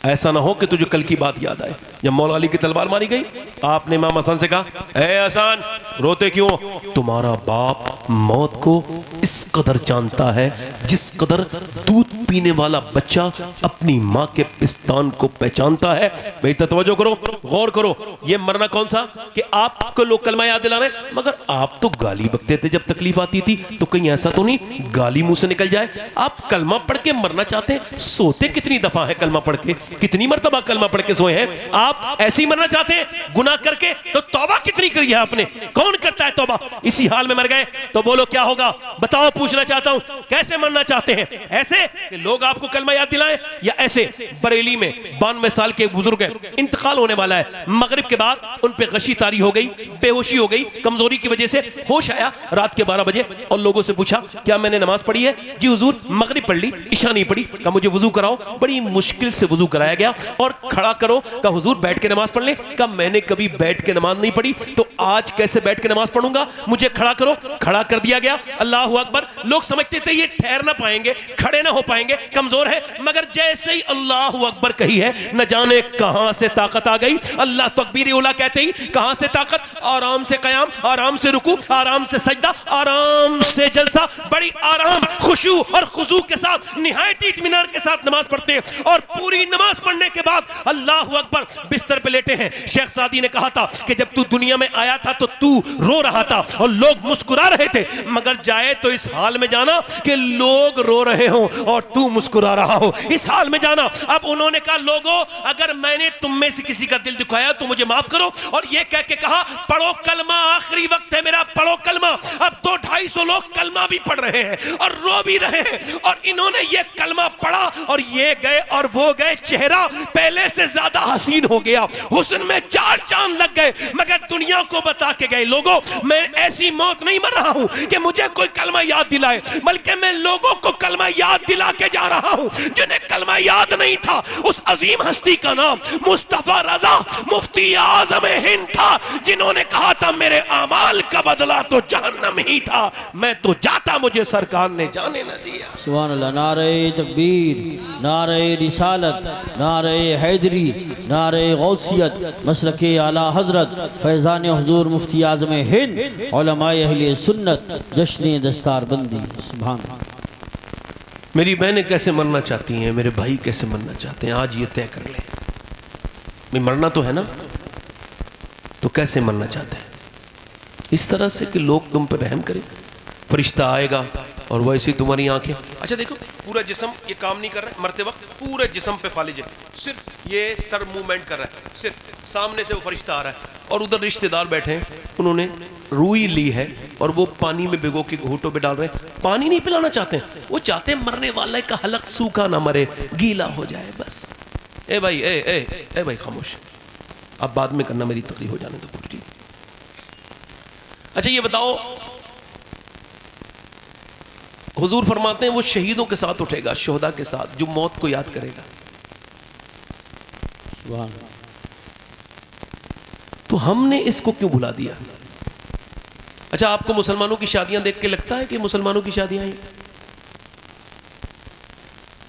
ऐसा ना हो कि तुझे कल की बात याद आए जब मौला अली की तलवार मारी गई। आपने इमाम हसन से कहा, ए हसन रोते क्यों? तुम्हारा बाप मौत को इस कदर जानता है जिस कदर दूध पीने वाला बच्चा अपनी माँ के पिस्तान को पहचानता है। बेटा तवज्जो करो, गौर करो, ये मरना कौन सा कि आपको लोग कलमा याद दिला रहे, मगर आप तो गाली बकते थे जब तकलीफ आती थी, तो कहीं ऐसा तो नहीं गाली मुंह से निकल जाए। आप कलमा पढ़ के मरना चाहते हैं। सोते कितनी दफा है कलमा पढ़ के, कितनी मर्तबा कलमा पढ़ के सोए हैं? आप ऐसे ही मरना चाहते हैं गुनाह करके, तो तौबा कितनी करी है आपने? कौन करता है तौबा? इसी हाल में मर गए तो बोलो क्या होगा? बताओ, पूछना चाहता हूं, कैसे मरना चाहते हैं? ऐसे कि लोग आपको कलमा याद दिलाएं, या ऐसे बरेली में 92 साल के बुजुर्ग हैं, इंतकाल होने वाला है, मगरिब के बाद उन पे गशी तारी हो गई, बेहोशी हो गई, कमजोरी की वजह से होश आया रात के 12 बजे, और लोगों से पूछा क्या मैंने नमाज पढ़ी है? जी हुजूर मगरिब पढ़ ली, इशा नहीं पढ़ी। कहा मुझे वुजू कराओ। बड़ी मुश्किल से वुजू कराया गया, और खड़ा करो। कहा हुजूर बैठ के नमाज पढ़ ले। कहा मैंने कभी बैठ के नमाज नहीं पढ़ी, तो आज कैसे बैठ के नमाज पढ़ूंगा? मुझे खड़ा करो। खड़ा कर दिया गया। अल्लाह अकबर। लोग समझते थे ये ठहर ना पाएंगे, खड़े ना हो पाएंगे, कमजोर है, मगर जैसे ही अल्लाह अकबर कही है, न जाने कहां से ताकत आ गई। अल्लाह तकबीर उला कहते ही कहां से ताकत, आराम से कयाम, आराम से रुकू, आराम से सजदा, आराम से जलसा, बड़ी आराम, खुशू और खुजू के साथ, निहायत इत्मीनान के साथ नमाज पढ़ते हैं। और पूरी नमाज पढ़ने के बाद अल्लाह अकबर बिस्तर पे लेटे हैं। शेख सादी ने कहा था कि जब तू दुनिया में आया था तो तू रो रहा था और लोग मुस्कुरा रहे थे, मगर जाए तो इस हाल में जाना कि लोग रो रहे हो और तू मुस्कुरा रहा हो, इस हाल में जाना। अब उन्होंने कहा लोगों, अगर मैंने तुम में से किसी का दिल दुखाया तो मुझे माफ करो, और ये कह के कहा पढ़ो कलमा, आखिरी वक्त है मेरा, पढ़ो कलमा। अब तो 250 लोग कलमा भी पढ़ रहे हैं और रो भी रहे हैं, और इन्होंने ये कलमा पढ़ा और ये गए और वो गए, चेहरा पहले से ज्यादा हसीन हो गया, हुस्न में 4 चांद लग गए, मगर दुनिया को बता के गए लोगों मैं ऐसी मौत नहीं मर रहा हूं कि मुझे कोई कलमा याद दिलाए, बल्कि मैं लोगों को कलमा याद दिला के जा रहा हूं जिन्हें कलमा याद नहीं था। उस अजीम हस्ती का नाम मुस्तफा रजा मुफ्ती आजम हिंद था, जिन्होंने कहा था मेरे अमाल का बदला तो जहन्नम ही था, मैं तो जाता मुझे सरकार ने जाने न दिया। सुभान अल्लाह। नारे तकबीर, नारे रिसालत, नारे हैदरी, नारे गौसियत, मसलके आला हजरत फैज़ान हुजूर मुफ्ती आज़म हिंद, उलमाए अहले सुन्नत, जश्न दस्तार बंदी। सुभान। मेरी बहनें कैसे मरना चाहती हैं, मेरे भाई कैसे मरना चाहते हैं, आज ये तय कर लें। मैं मरना तो है ना, तो कैसे मरना चाहते हैं? इस तरह से कि लोग तुम पर रहम करें। फरिश्ता आएगा और वैसे तुम्हारी आंखें, अच्छा देखो पूरा जिस्म ये काम नहीं कर रहा है मरते वक्त, पूरे जिस्म पे फालिज है, सिर्फ ये सर मूवमेंट कर रहा है, सिर्फ सामने से वो फरिश्ता आ रहा है और उधर रिश्तेदार बैठे हैं, उन्होंने रूई ली है और वो पानी में भिगो के घूंटों पे डाल रहे हैं। पानी नहीं पिलाना चाहते हैं, वो चाहते हैं मरने वाले का हलक सूखा ना मरे, गीला हो जाए बस। ए भाई ए भाई खामोश, अब बाद में करना, मेरी तकलीफ हो जाने दो। ठीक, अच्छा ये बताओ, हुजूर फरमाते हैं वो शहीदों के साथ उठेगा, शोहदा के साथ, जो मौत को याद करेगा। तो हमने इसको क्यों भुला दिया? अच्छा आपको मुसलमानों की शादियां देख के लगता है कि मुसलमानों की शादियां हैं?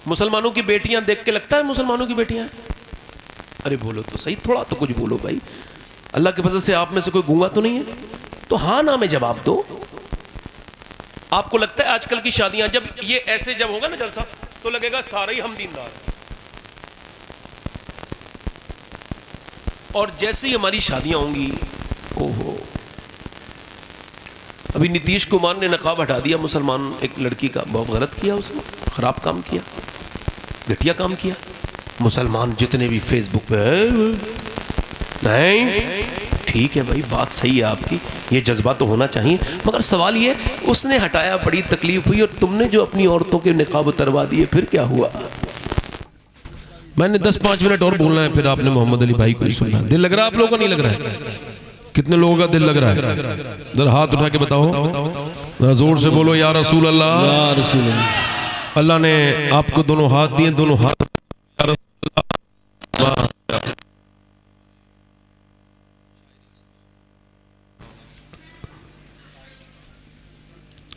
मुसलमानों की बेटियां देख के लगता है मुसलमानों की बेटियां हैं? अरे बोलो तो सही, थोड़ा तो कुछ बोलो भाई। अल्लाह के फजल से आप में से कोई गूंगा तो नहीं है? तो हाँ ना में जवाब दो। आपको लगता है आजकल की शादियां, जब ये ऐसे जब होगा ना जलसा, तो लगेगा सारे ही हम दीनदार हैं, और जैसे ही हमारी शादियां होंगी, ओहो, अभी नीतीश कुमार ने नकाब हटा दिया मुसलमान एक लड़की का, बहुत गलत किया उसने, खराब काम किया, घटिया काम किया। मुसलमान जितने भी फेसबुक पे नहीं, ठीक है भाई बात सही है आपकी, ये जज्बा तो होना चाहिए, मगर सवाल ये उसने हटाया, बड़ी तकलीफ हुई, और तुमने जो अपनी औरतों के निकाब उतरवा दिए, फिर क्या हुआ? मैंने 10-5 मिनट और बोलना है, फिर आपने मोहम्मद अली भाई को ही सुनना। दिल लग रहा है आप लोगों का? नहीं लग रहा है? कितने लोगों का दिल लग रहा है? जरा हाथ उठा के बताओ, जरा जोर से बोलो या रसूल अल्लाह, या रसूल अल्लाह। अल्लाह ने आपको दोनों हाथ दिए, दोनों हाथ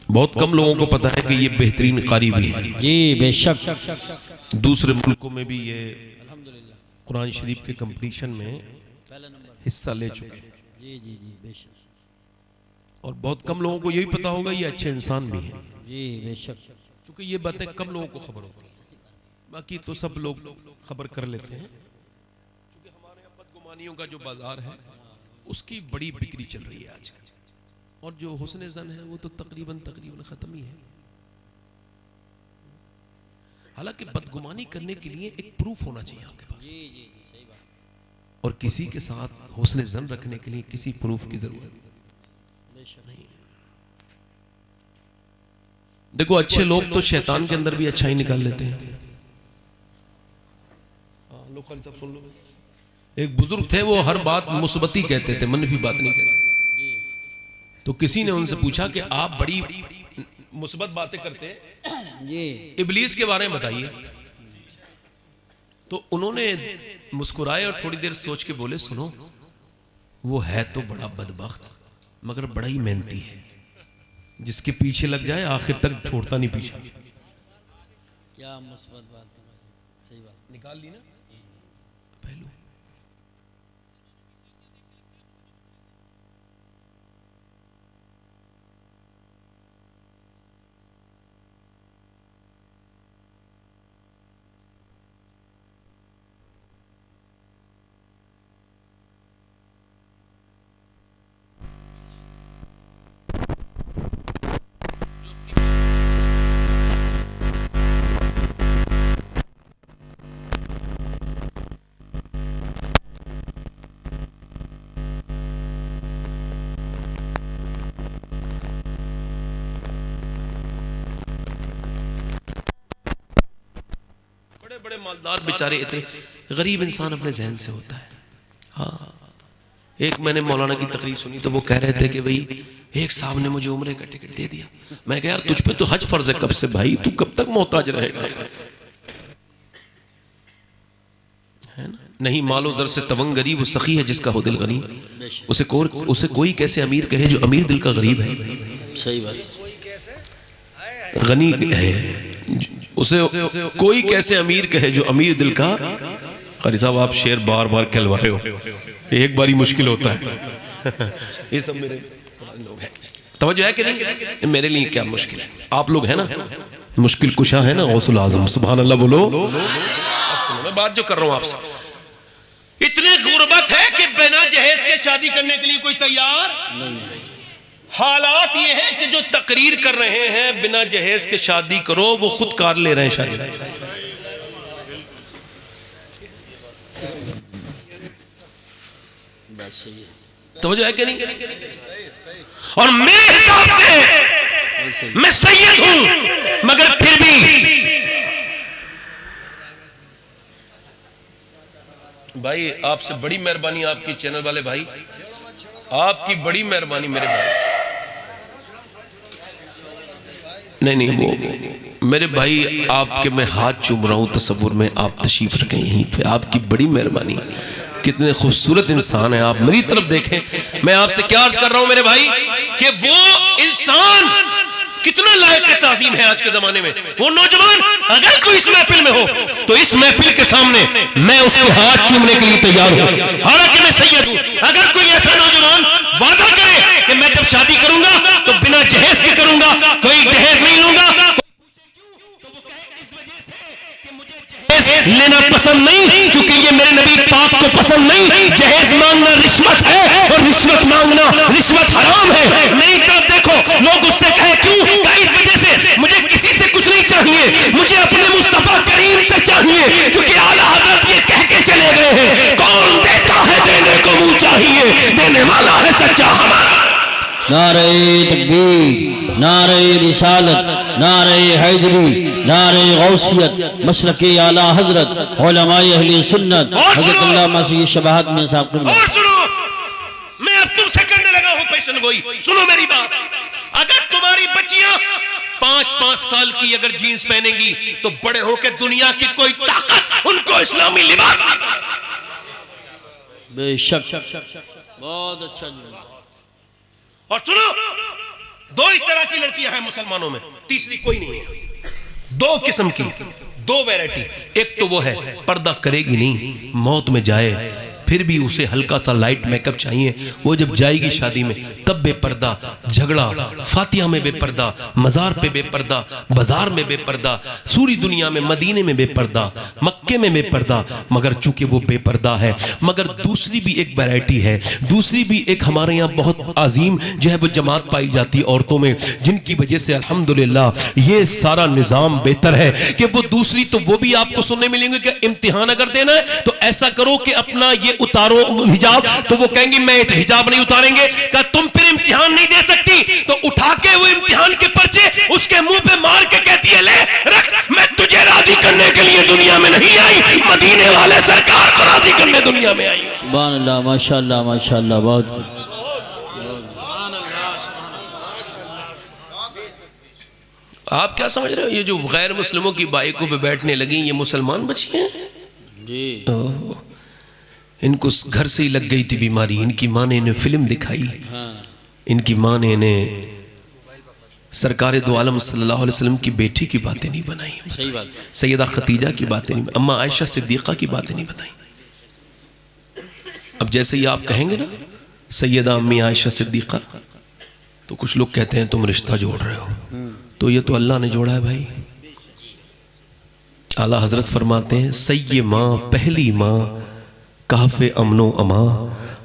बहुत कम लोगों को पता है कि ये बेहतरीन कारी भी है जी, बेशक। दूसरे मुल्कों में भी ये कुरान शरीफ के कंपटीशन में हिस्सा ले चुके हैं। जी जी जी, बेशक। और बहुत कम लोगों को यही पता होगा ये अच्छे इंसान भी हैं। जी बेशक। क्योंकि ये बातें कम लोगों को खबर होती है, बाकी तो सब लोग खबर कर लेते हैं। क्योंकि हमारे यहाँ बदगुमानियों का जो बाजार है उसकी बड़ी बिक्री चल रही है आजकल, और जो हुस्न ज़न है वो तो तकरीबन ख़त्म ही है। हालांकि बदगुमानी करने के लिए एक प्रूफ होना चाहिए आपके पास। जी जी जी, सही बात। और किसी के साथ हुस्न ज़न रखने के लिए किसी प्रूफ की जरूरत नहीं। देखो अच्छे लोग तो शैतान के अंदर भी अच्छाई निकाल लेते हैं। लोग सब सुन लो, एक बुजुर्ग थे, वो हर बात मुस्बती कहते थे, मनफी बात नहीं कहते। तो किसी ने उनसे पूछा कि आप बड़ी मुस्बत बातें करते जी, इबलीस के बारे में बताइए। तो उन्होंने मुस्कुराए और थोड़ी देर सोच के बोले, सुनो वो है तो बड़ा बदबख्त मगर बड़ा ही मेहनती है, जिसके पीछे लग जाए आखिर तक छोड़ता नहीं पीछे। क्या मुस्बत बात है, सही बात निकाल ली ना पहलू। बड़े मालदार बेचारे, इतने गरीब इंसान अपने जहन से होता है। हाँ, एक मैंने मौलाना की तकरीर सुनी तो वो कह रहे थे कि भाई एक साहब ने मुझे उम्रे का टिकट दे दिया। मैं कहा यार तुझ पे तो हज फर्ज है कब से भाई, तू कब तक मोहताज रहेगा? है ना? नहीं मालो जर से तवंग गरीब वो सखी है जिसका हो दिल गरीब, उसे कोई कैसे अमीर कहे जो अमीर दिल का गरीब है। सही बात। गनी है, उसे कोई कैसे अमीर कहे जो अमीर दिल का। कारी साहब आप शेर बार बार कहलवा रहे हो, एक बारी मुश्किल होता है। ये सब मेरे लोग हैं, तवज्जो है कि नहीं? मेरे लिए क्या मुश्किल है, आप लोग हैं ना, मुश्किल कुशा है ना गौसुल आजम, सुभान अल्लाह बोलो। मैं बात जो कर रहा हूं आपसे, इतनी गुर्बत है कि बिना जहेज के शादी करने के लिए कोई तैयार नहीं। हालात ये हैं कि जो तकरीर कर रहे हैं बिना जहेज के शादी करो, वो खुद कार ले रहे हैं शादी। तो जो है कि नहीं? और मेरे हिसाब से मैं सैयद हूं, मगर फिर भी भाई आपसे बड़ी मेहरबानी, आपकी चैनल वाले भाई, आपकी बड़ी मेहरबानी मेरे भाई। नहीं वो मेरे भाई, आपके मैं हाथ चूम रहा हूं तसव्वुर में, आप तशरीफ रखें यहीं पे, आपकी बड़ी मेहरबानी। कितने खूबसूरत इंसान हैं आप, मेरी तरफ देखें। मैं आपसे क्या अर्ज कर रहा हूं मेरे भाई कि वो इंसान कितना लायक ताज़ीम है आज के जमाने में। वो नौजवान अगर कोई इस महफिल में हो तो इस महफिल के सामने मैं उसके हाथ चूमने के लिए तैयार हूं, हालांकि मैं सैयद हूं। अगर कोई ऐसा नौजवान वादा करे कि मैं जब शादी करूंगा तो बिना जहेज के करूंगा, कोई जहेज नहीं लूंगा, लेना पसंद नहीं, क्योंकि ये मेरे नबी पाक को पसंद नहीं। जहेज मांगना रिश्वत है और रिश्वत मांगना रिश्वत हराम है। नहीं तब देखो लोग उससे कहे क्यों, इस वजह से मुझे किसी से कुछ नहीं चाहिए, मुझे अपने मुस्तफा करीम से चाहिए, क्योंकि आला हज़रत ये कह के चले गए हैं, कौन देता है देने को मुंह चाहिए, देने वाला है सच्चा हमारा। नारे तकबीर, नारे रिसालत, नारे हैदरी, नारे गौसियत, मसलके आला हजरत, उलमाए अहले सुन्नत, हज़रत अल्लामा सय्यद शबाहत में साहब। और सुनो, मैं अब तुमसे करने लगा हूं पेशन गोई, सुनो मेरी बात। अगर तुम्हारी बच्चियां 5-5 साल की अगर जीन्स पहनेंगी तो बड़े होकर दुनिया की कोई ताकत उनको इस्लामी लिबास नहीं पहना सकती। बेशक, बहुत अच्छा। और सुनो, 2 ही तरह की लड़कियां हैं मुसलमानों में, तीसरी कोई नहीं है। 2 किस्म की, 2 वैरायटी। एक तो वो है पर्दा करेगी नहीं, मौत में जाए फिर भी उसे हल्का सा लाइट मेकअप चाहिए, वो जब जाएगी शादी में तब बेपर्दा, झगड़ा, फातिहा में बेपर्दा, मजार पे बेपर्दा, बाजार में बेपर्दा, सूरी दुनिया में, मदीने में बेपर्दा, मक्के में बेपर्दा, मगर चूंकि वो बेपर्दा है। मगर दूसरी भी एक वैरायटी है, दूसरी भी एक हमारे यहाँ बहुत अजीम जो है वो जमात पाई जाती है औरतों में, जिनकी वजह से अल्हम्दुलिल्लाह ये सारा निज़ाम बेहतर है कि वो दूसरी तो वो भी आपको सुनने मिलेंगे कि इम्तिहान अगर देना है तो ऐसा करो कि अपना ये उतारो हिजाब, तो वो कहेंगे मैं हिजाब नहीं उतारेंगे। क्या तुम फिर इम्तिहान नहीं दे सकती, तो उठा के वो इम्तिहान के पर्चे उसके मुंह पे मार के कहती है ले रख, मैं तुझे राजी करने के लिए दुनिया में नहीं आई, मदीने वाले सरकार को राजी करने दुनिया में आई। सुभान अल्लाह, माशाअल्लाह माशाअल्लाह, बहुत। आप क्या समझ रहे हो, ये जो गैर मुस्लिमों की बाइकों पे बैठने लगी ये मुसलमान बची हैं जी। इनको घर से ही लग गई थी बीमारी, इनकी माँ ने इन्हें फिल्म दिखाई, इनकी माँ ने इन्हें सरकार दो आलम सल्लल्लाहु अलैहि वसल्लम की बेटी की बातें नहीं बनाई, सही बात, सैयदा खतीजा की बातें नहीं, अम्मा आयशा सिद्दीक़ा की बातें नहीं बताई। अब जैसे ही आप कहेंगे ना सैयदा अम्मी आयशा सिद्दीक़ा, तो कुछ लोग कहते हैं तुम रिश्ता जोड़ रहे हो, तो ये तो अल्लाह ने जोड़ा है भाई। आला हजरत फरमाते हैं सैय्ये माँ पहली माँ काफ़े अमनो अमा,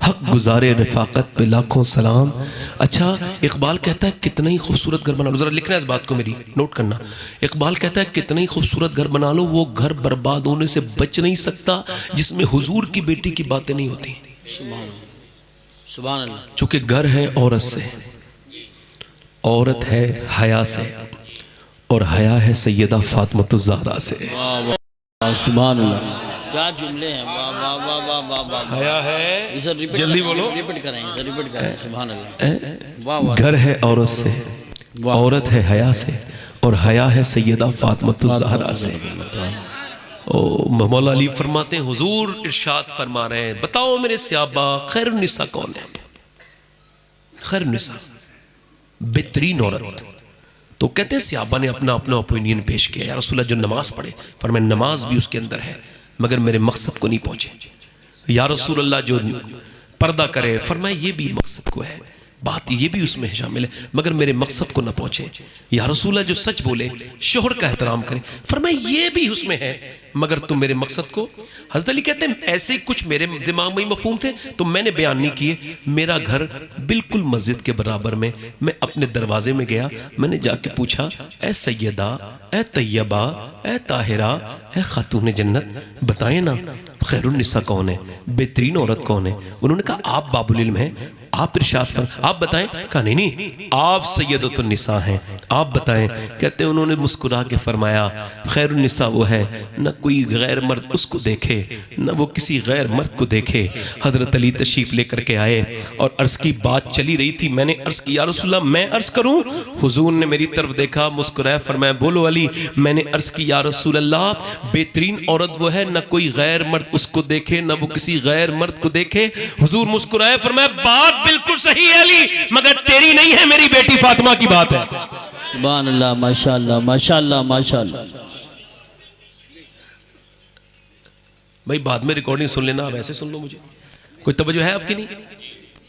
हक गुजारे रफ़ाकत पे लाखों सलाम। अच्छा, इकबाल कहता है कितना ही खूबसूरत घर बना लो, ज़रा लिखना इस बात को, मेरी नोट करना। इकबाल कहता है कितना ही खूबसूरत घर बना लो, वो घर बर्बाद होने से बच नहीं सकता जिसमें हुजूर की बेटी की बातें नहीं होती। सुभान अल्लाह। चूंकि घर है औरत से, औरत है हया से, और हया है सैयदा फातिमा ज़हरा से। सुभान अल्लाह, क्या जुमले हैं, वाह वाह वाह वाह वाह वाह। हया है, जल्दी बोलो, रिपीट करें, रिपीट करें। सुभान अल्लाह, वाह वाह। घर है औरत से, औरत है हया से, और हया है सैयदा फातिमा ज़हरा से। ओ मौला अली फरमाते हैं हुजूर इरशाद फरमा रहे हैं, बताओ मेरे सहाबा खैरुन निसा कौन है? खैरुन निसा बेहतरीन औरत। तो कहते हैं सहाबा ने अपना अपना ओपिनियन पेश किया, या रसूलल्लाह जो नमाज पढ़े, पर मैं नमाज भी उसके अंदर है मगर मेरे मकसद को नहीं पहुंचे। या रसूलल्लाह जो पर्दा करे, फरमाया ये भी मकसद को है बात ये भी उसमें शामिल है, मगर मेरे मकसद को ना पहुंचे। या रसूल जो सच बोले, शोहर का एहतराम करें, फरमाया ये भी उसमें है, मगर तुम मेरे मकसद को। हज़रत अली कहते हैं ऐसे ही कुछ मेरे दिमाग में ही मफहूम थे तो मैंने बयान नहीं किए। मेरा घर बिल्कुल मस्जिद के बराबर में, मैं अपने दरवाजे में गया, मैंने जाके पूछा, ए सैयदा, ए तैयबा, ए ताहिरा, ए खातून जन्नत, बताएं ना खैरुन निसा कौन है, बेहतरीन औरत कौन है? उन्होंने कहा आप बाबुल इल्म हैं, आप इरशाद फरमाएं, आप बताएं। कहा नहीं, आप सैयदतुन निसा हैं, आप बताएं। कहते हैं उन्होंने मुस्कुरा के फरमाया, खैरुन निसा वो है न कोई गैर मर्द उसको देखे, न वो किसी गैर मर्द को देखे। हजरत अली तशरीफ लेकर के आए और अर्ज की बात चली रही थी। मैंने अर्ज की, या रसूलल्लाह मैं अर्ज करूं? हुजूर ने मेरी तरफ देखा, मुस्कुराया, फरमाया बोलो अली। मैंने अर्ज की, या रसूलल्लाह बेहतरीन औरत वो है न कोई गैर मर्द उसको देखे, न वो किसी गैर मर्द को देखे। हुजूर मुस्कुराए, फरमाया बात बिल्कुल सही है अली, मगर तेरी नहीं है, मेरी बेटी फातिमा की बात है। सुभान अल्लाह, माशाअल्लाह माशाअल्लाह माशाअल्लाह। भाई बाद में रिकॉर्डिंग सुन लेना, आप ऐसे सुन लो, मुझे कोई तवज्जो है आपकी नहीं?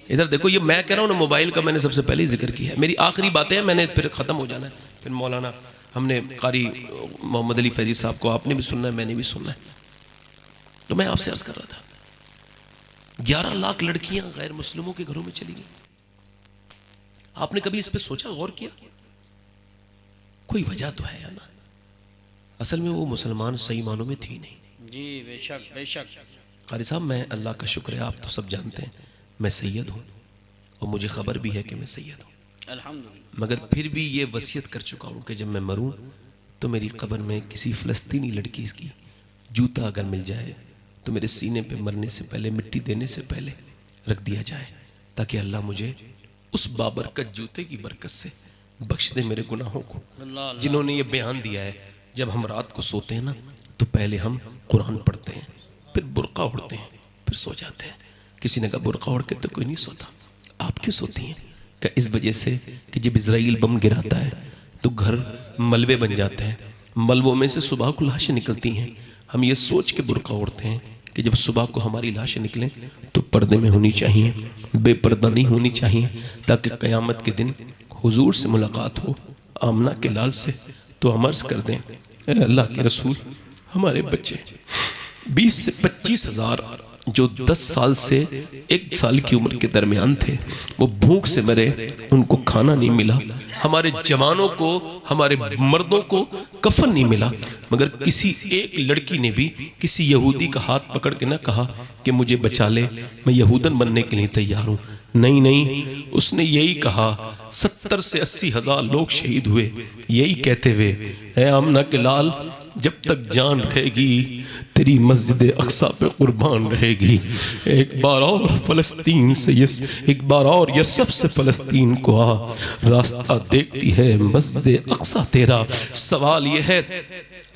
इधर देखो, ये मैं कह रहा हूँ ना, मोबाइल का मैंने सबसे पहले ही जिक्र किया है। मेरी आखिरी बातें हैं, मैंने फिर ख़त्म हो जाना है। फिर मौलाना, हमने कारी मोहम्मद अली फैजी साहब को आपने भी सुनना है, मैंने भी सुनना है। तो मैं आपसे अर्ज कर रहा था, 11 लाख लड़कियां गैर मुस्लिमों के घरों में चली गई। आपने कभी इस पे सोचा, गौर किया? कोई वजह तो है ना। असल में वो मुसलमान सही मानों में थी नहीं। जी बेशक बेशक। कारी साहब, मैं अल्लाह का शुक्र है, आप तो सब जानते हैं मैं सैयद हूँ और मुझे खबर भी है कि मैं सैयद हूँ, अल्हम्दुलिल्लाह। मगर फिर भी ये वसीयत कर चुका हूँ कि जब मैं मरूँ तो मेरी कब्र में किसी फ़लस्तीनी लड़की की जूता अगर मिल जाए तो मेरे सीने पे मरने से पहले, मिट्टी देने से पहले रख दिया जाए, ताकि अल्लाह मुझे उस बाबरकत जूते की बरकत से बख्श दे मेरे गुनाहों को। जिन्होंने ये बयान दिया है, जब हम रात को सोते हैं ना तो पहले हम कुरान पढ़ते हैं, फिर बुर्का ओढ़ते हैं, फिर सो जाते हैं। किसी ने कहा बुर्का ओढ़ के तो कोई नहीं सोता, आप क्यों सोती हैं? क्या इस वजह से कि जब इजराइल बम गिराता है तो घर मलबे बन जाते हैं, मलबों में से सुबह को लाशें निकलती हैं। हम ये सोच के बुर्का ओढ़ते हैं कि जब सुबह को हमारी लाशें निकलें तो पर्दे में होनी चाहिए, बेपर्दा नहीं होनी चाहिए, ताकि क़यामत के दिन हुजूर से मुलाकात हो, आमना के लाल से। तो हम अर्ज़ कर दें, अल्लाह के रसूल, हमारे बच्चे 20 से 25 हज़ार जो 10 साल से 1 साल की उम्र के दरमियान थे, वो भूख से मरे, उनको खाना नहीं मिला। हमारे जवानों को, हमारे मर्दों को कफन नहीं मिला, मगर किसी एक लड़की ने भी किसी यहूदी का हाथ पकड़ के ना कहा कि मुझे बचा ले, मैं यहूदन बनने के लिए तैयार हूँ। नहीं नहीं, उसने यही कहा। 70 से 80 हज़ार लोग शहीद हुए यही कहते हुए, ऐ आमना के लाल, जब तक जान रहेगी तेरी मस्जिद अक्सा पे कुर्बान रहेगी। एक बार और फ़लस्तीन से एक बार और यसफ से फ़लस्तीन को आ, रास्ता देखती है मस्जिद अक्सा तेरा। सवाल यह है,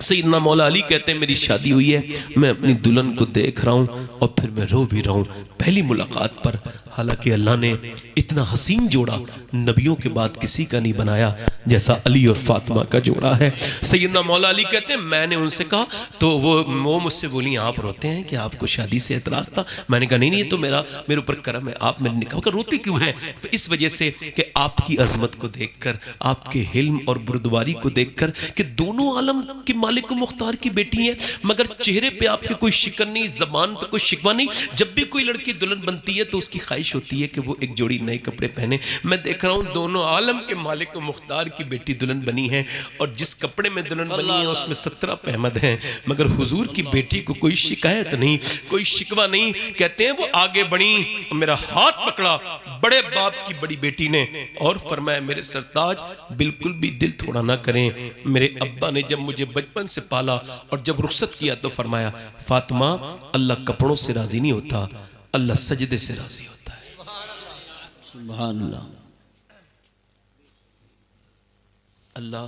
सैयदना मौला अली कहते हैं मेरी शादी हुई है, मैं अपनी दुल्हन को देख रहा हूँ और फिर मैं रो भी रहा हूँ पहली मुलाकात पर। हालांकि अल्लाह ने इतना हसीन जोड़ा नबियों के बाद किसी का नहीं बनाया जैसा अली और फातिमा का जोड़ा है। सैयदना मौला अली कहते हैं मैंने उनसे कहा तो वो मुझसे बोली आप रोते हैं कि आपको शादी से एतराज था? मैंने कहा नहीं, तो मेरे ऊपर करम है, आप मेरे निकाह कर रोती क्यों हैं? तो इस वजह से कि आपकी अजमत को देखकर, आपके हिल्म और बुर्दवारी को देखकर कि दोनों आलम के मालिक मुख्तार की बेटी है, मगर चेहरे पे आपके कोई शिकन नहीं, जबान पे कोई शिकवा नहीं। जब भी कोई लड़की दुल्हन बनती है तो उसकी ख्वाहिश होती है कि वो एक जोड़ी नए कपड़े पहने। मैं देख रहा हूँ दोनों आलम के मालिक मुख्तार की बेटी दुल्हन बनी है, और जिस कपड़े में दुल्हन बनी है उसमें 17 अहमद हैं, मगर हुजूर की बेटी को कोई शिकायत नहीं, कोई शिकवा नहीं। कहते हैं वो आगे बढ़ी, मेरा हाथ पकड़ा बड़े बाप की बड़ी बेटी ने और फरमाया मेरे सरताज बिल्कुल भी दिल थोड़ा ना करें। मेरे अब्बा ने जब मुझे बचपन से पाला और जब रुखसत किया तो फरमाया फातिमा, अल्लाह कपड़ों से राजी नहीं होता, अल्लाह सजदे से राजी होता है। सुभान अल्लाह। अल्लाह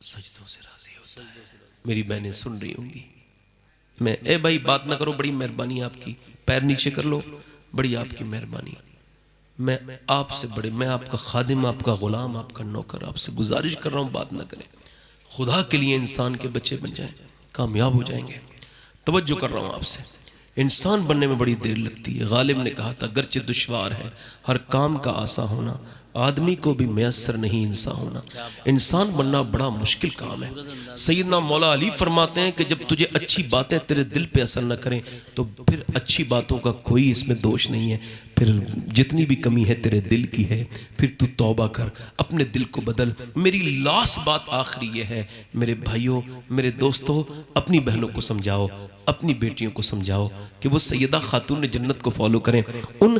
सजदों से राजी होता है। मेरी बहनें सुन रही होंगी, मैं ए भाई बात ना करो, बड़ी मेहरबानी आपकी, पैर नीचे कर लो, बड़ी आपकी मेहरबानी। मैं आपसे बड़े, मैं आपका खादिम, आपका गुलाम, आपका नौकर, आपसे गुजारिश कर रहा हूँ बात ना करें। खुदा के लिए इंसान के बच्चे बन जाएं, कामयाब हो जाएंगे। तवज्जो कर रहा हूँ आपसे, इंसान बनने में बड़ी देर लगती है। गालिब ने कहा था, गर्चे दुश्वार है हर काम का आसा होना, आदमी को भी मैसर नहीं इंसान होना। इंसान बनना बड़ा मुश्किल काम है। सैयदना मौला अली फरमाते हैं कि जब तुझे अच्छी बातें तेरे दिल पे असर न करें तो फिर अच्छी बातों का कोई इसमें दोष नहीं है, फिर जितनी भी कमी है तेरे दिल की है, फिर तू तौबा कर, अपने दिल को बदल। मेरी लास्ट बात आखिरी ये है, मेरे भाइयों, मेरे दोस्तों, अपनी बहनों को समझाओ, अपनी बेटियों को समझाओ कि वो सैयदा खातून जन्नत को फॉलो करें। उन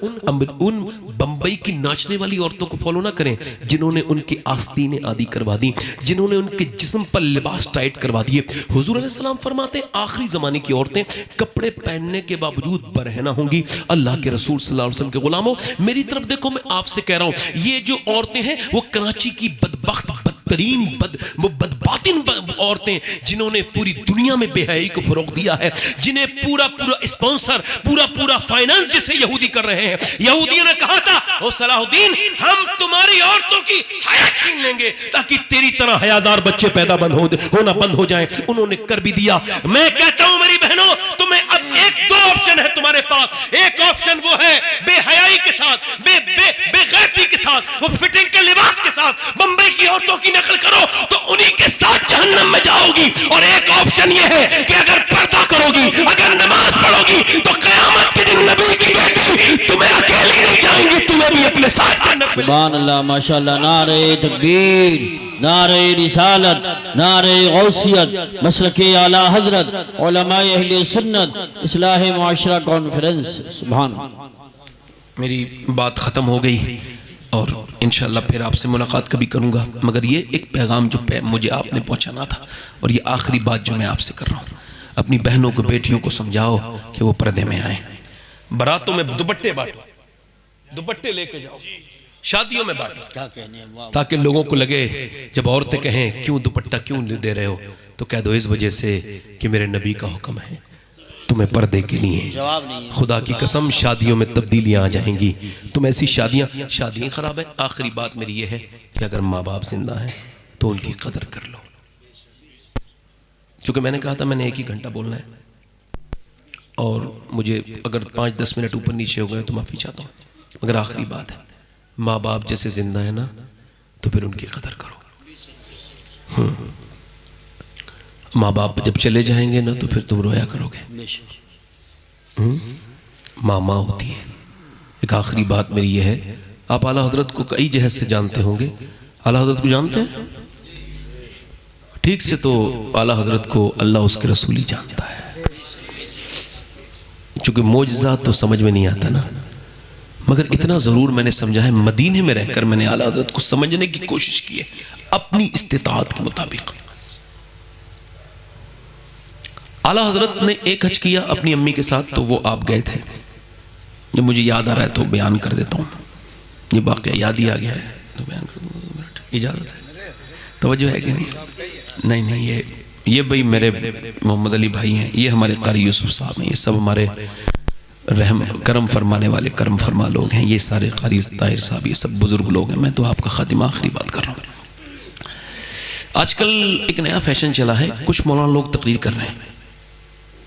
बंबई की नाचने वाली औरतों को फॉलो ना करें जिन्होंने उनकी आस्तीनें आदि करवा दी, जिन्होंने उनके जिस्म पर लिबास टाइट करवा दिए। हुजूर अलैहि सलाम फरमाते हैं आखिरी जमाने की औरतें कपड़े पहनने के बावजूद बरहना होंगी। अल्लाह के रसूल सल्लल्लाहु अलैहि वसल्लम के गुलामों, मेरी तरफ देखो, मैं आपसे कह रहा हूं, ये जो औरतें हैं वो कराची की बदबख्त बदतरीन बदबातिन औरतें जिन्होंने पूरी दुनिया में बेहयाई को फरोग दिया है, जिन्हें पूरा स्पॉन्सर, पूरा फाइनेंस जिसे यहूदी कर रहे हैं। यहूदियों ने कहा था, ओ सलाहुद्दीन, हम तुम्हारी औरतों की हया छीन लेंगे ताकि तेरी तरह हयादार बच्चे पैदा होना बंद हो जाएं। उन्होंने कर भी दिया। मैं कहता हूं मेरी बहनों, तुम्हें अब एक दो ऑप्शन है तुम्हारे पास। एक ऑप्शन वो है बेहयाई के साथ, बेगैरती के साथ, वो फिटिंग के लिबास के साथ बंबई की औरतों की नकल करो तो उन्हीं के साथ जहन्नम में जाओगी। और एक ऑप्शन ये है कि अगर पर्दा करोगी, अगर नमाज पढ़ोगी तो क़यामत के दिन नबी की बेटी तुम्हें अकेली नहीं जाएंगी, तुम्हें भी अपने साथ जन्नत में। सुभान अल्लाह, माशाअल्लाह। नारे तकबीर, नारे रिसालत, नारे गौसियत, मसलके आला हजरत, उलमाए अहले सुन्नत, इस्लाह मुआशरा कॉन्फ्रेंस। सुभान। मेरी बात ख़त्म हो गई और इंशाअल्लाह फिर आपसे मुलाकात कभी करूँगा, मगर ये एक पैगाम जो मुझे आपने पहुँचाना था और ये आखिरी बात जो मैं आपसे कर रहा हूँ, अपनी बहनों को, बेटियों को समझाओ कि वो पर्दे में आए। बारातों में दुपट्टे बांटो, दुपट्टे लेके जाओ, शादियों में बांटो, ताकि लोगों को लगे, जब औरतें कहें क्यों दुपट्टा क्यों दे रहे हो, तो कह दो इस वजह से कि मेरे नबी का हुक्म है, तुम्हें पर्दे के लिए। खुदा की कसम शादियों में तब्दीलियां आ जाएंगी। तुम ऐसी शादियां खराब है। आखिरी बात मेरी ये है कि अगर माँ बाप जिंदा हैं तो उनकी कदर कर लो। चूंकि मैंने कहा था मैंने 1 ही घंटा बोलना है और मुझे अगर 5-10 मिनट ऊपर नीचे हो गए तो माफ़ी चाहता हूँ, मगर आखिरी बात है, माँ बाप जैसे जिंदा है ना तो फिर उनकी कदर करो। माँ बाप जब चले जाएंगे ना तो फिर तुम रोया करोगे। माँ होती है। एक आखिरी बात मेरी ये है, आप आला हजरत को कई जहत से जानते होंगे। आला हजरत को जानते हैं ठीक से, तो आला हजरत को अल्लाह उसके रसूल ही जानता है। चूंकि मोजज़ा तो समझ में नहीं आता ना, मगर इतना ज़रूर मैंने समझा है, मदीने में रहकर मैंने आला हजरत को समझने की कोशिश की है अपनी इस्तिताअत के मुताबिक। आला हजरत ने एक हज किया अपनी अम्मी के साथ, तो वो आप गए थे। जब मुझे याद आ रहा है तो बयान कर देता हूँ, ये वाक़या याद ही आ गया है तो बयान कर, इजाज़त है, तवज्जो है कि नहीं? नहीं, ये भाई मेरे मोहम्मद अली भाई हैं, ये हमारे कारी यूसुफ साहब हैं, ये सब हमारे रहम करम फरमाने वाले करम फरमा लोग हैं, ये सारे कारी ताहिर साहब, ये सब बुजुर्ग लोग हैं। मैं तो आपका खातिमा आखिरी बात कर रहा हूँ। आजकल एक नया फैशन चला है, कुछ मौलाना लोग तकरीर कर रहे हैं,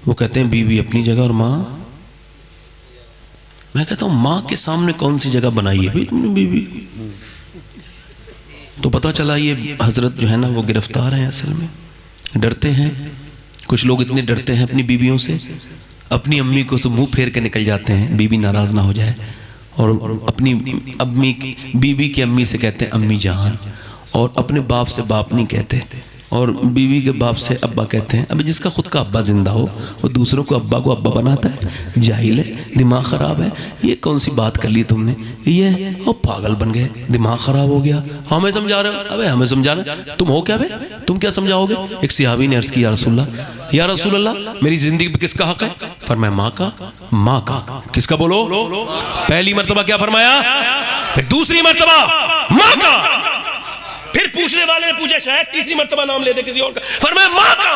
वो कहते हैं बीवी अपनी जगह और माँ। मैं कहता हूँ माँ के सामने कौन सी जगह बनाई है भाई तुमने बीवी? तो पता चला ये हजरत जो है ना वो गिरफ्तार हैं, असल में डरते हैं। कुछ लोग इतने डरते हैं अपनी बीवियों से, अपनी अम्मी को तो मुंह फेर के निकल जाते हैं बीवी नाराज ना हो जाए, और अपनी अम्मी बीवी की अम्मी से कहते हैं अम्मी जान, और अपने बाप से बाप नहीं कहते, और बीवी के बाप से अब्बा कहते हैं। अभी जिसका खुद का अब्बा जिंदा हो वो दूसरों को अब्बा बनाता है, जाहिल है, दिमाग ख़राब है। ये कौन सी बात कर ली तुमने, ये और पागल बन गए, दिमाग ख़राब हो गया। हमें समझा रहे हो? अबे हमें समझाना, तुम हो क्या बे, तुम क्या समझाओगे? एक सहाबी ने अर्ज़ किया या रसूल अल्लाह मेरी ज़िंदगी में किसका हक़ है? फरमाया माँ का। किसका बोलो? पहली मरतबा क्या फरमाया, फिर दूसरी मरतबा माँ का, फिर पूछने वाले ने पूछा शायद तीसरी मर्तबा नाम ले दे किसी और का, फरमाया माँ का।